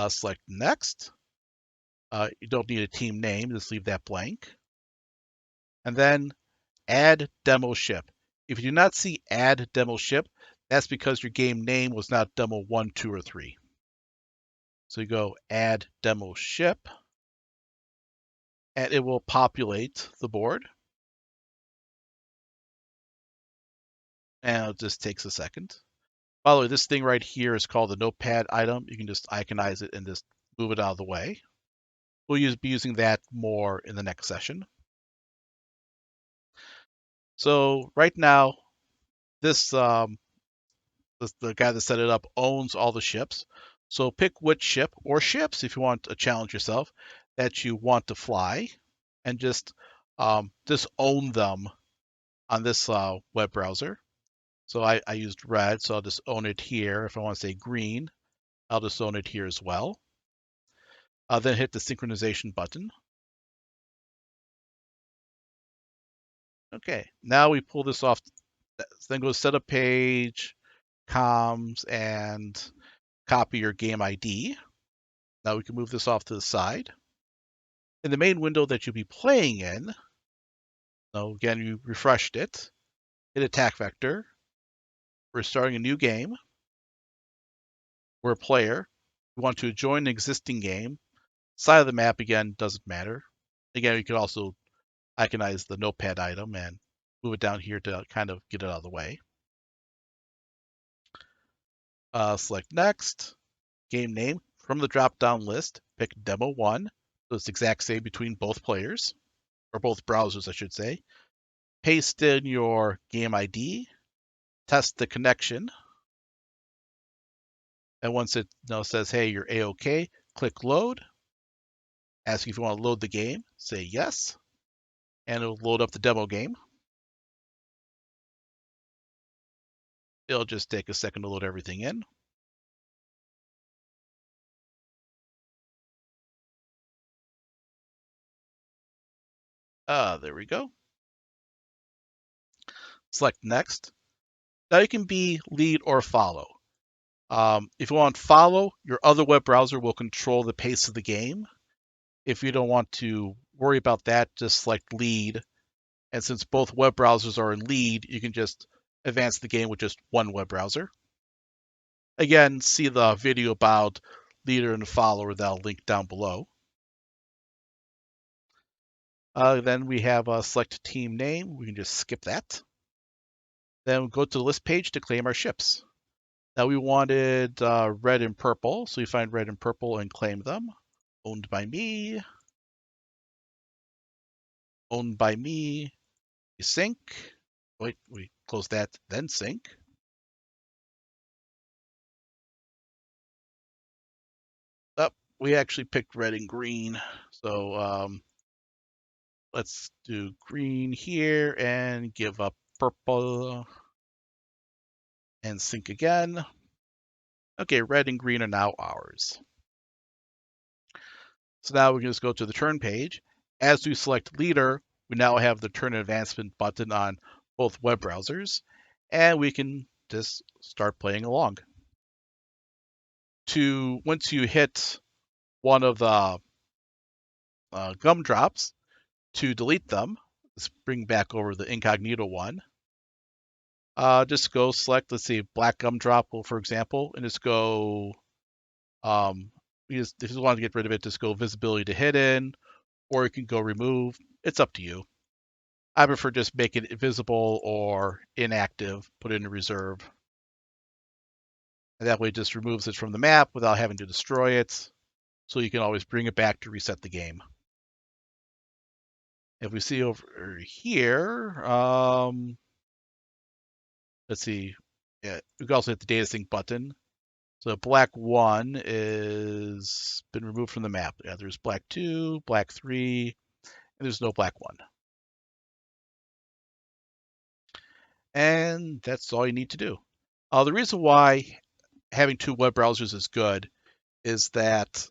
Select next. You don't need a team name, just leave that blank. And then add demo ship. If you do not see add demo ship, that's because your game name was not demo 1, 2, or 3. So you go add demo ship, and it will populate the board. And it just takes a second. By the way, this thing right here is called the notepad item. You can just iconize it and just move it out of the way. We'll be using that more in the next session. So right now, the guy that set it up owns all the ships. So pick which ship or ships, if you want to challenge yourself, that you want to fly, and just own them on this web browser. So I used red, so I'll just own it here. If I want to say green, I'll just own it here as well. I'll then hit the synchronization button. Okay, now we pull this off. Then go set up page, comms, and copy your game ID. Now we can move this off to the side. In the main window that you'll be playing in, now again, you refreshed it, hit attack vector. We're starting a new game. We're a player. We want to join an existing game. Side of the map, again, doesn't matter. Again, you could also iconize the notepad item and move it down here to kind of get it out of the way. Select Next. Game name. From the drop-down list, pick Demo 1. So it's the exact same between both players, or both browsers, I should say. Paste in your game ID. Test the connection. And once it says, hey, you're A-OK, click Load. Ask you if you want to load the game. Say yes. And it'll load up the demo game. It'll just take a second to load everything in. There we go. Select Next. Now you can be lead or follow. If you want follow, your other web browser will control the pace of the game. If you don't want to worry about that, just select lead. And since both web browsers are in lead, you can just advance the game with just one web browser. Again, see the video about leader and follower that I'll link down below. Then we have a select team name. We can just skip that. Then we'll go to the list page to claim our ships. Now we wanted red and purple, so you find red and purple and claim them. Owned by me. Owned by me. You sync. Wait, we close that, then sync. Oh, we actually picked red and green. So let's do green here and give up purple and sync again. Okay, red and green are now ours. So now we can just go to the turn page. As we select leader, we now have the turn advancement button on both web browsers, and we can just start playing along. Once you hit one of the gumdrops, to delete them, let's bring back over the incognito one. Just go select, let's see, black gumdrop, for example, and just go, if you want to get rid of it, just go visibility to hidden, or you can go remove. It's up to you. I prefer just make it visible or inactive, put it in reserve. And that way it just removes it from the map without having to destroy it. So you can always bring it back to reset the game. If we see over here, let's see. Yeah, we can also hit the data sync button. So black 1 is been removed from the map. Yeah, there's black 2, black 3, and there's no black 1. And that's all you need to do. The reason why having two web browsers is good is that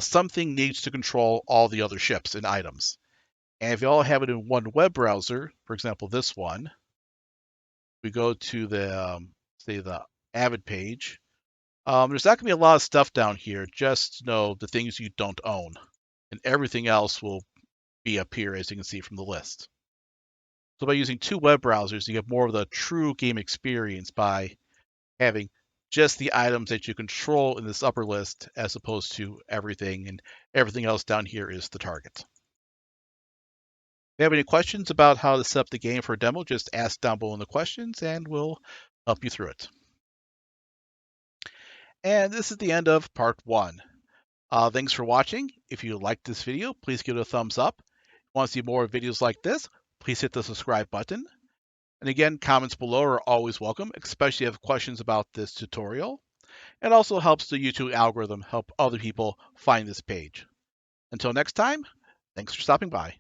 something needs to control all the other ships and items. And if you all have it in one web browser, for example, this one, we go to the, say, the AVID page. There's not going to be a lot of stuff down here. Just know the things you don't own. And everything else will be up here, as you can see from the list. So by using two web browsers, you get more of the true game experience by having just the items that you control in this upper list as opposed to everything, and everything else down here is the target. If you have any questions about how to set up the game for a demo, just ask down below in the questions and we'll help you through it. And this is the end of part 1. Thanks for watching. If you liked this video, please give it a thumbs up. If you want to see more videos like this, please hit the subscribe button. And again, comments below are always welcome, especially if you have questions about this tutorial. It also helps the YouTube algorithm help other people find this page. Until next time, thanks for stopping by.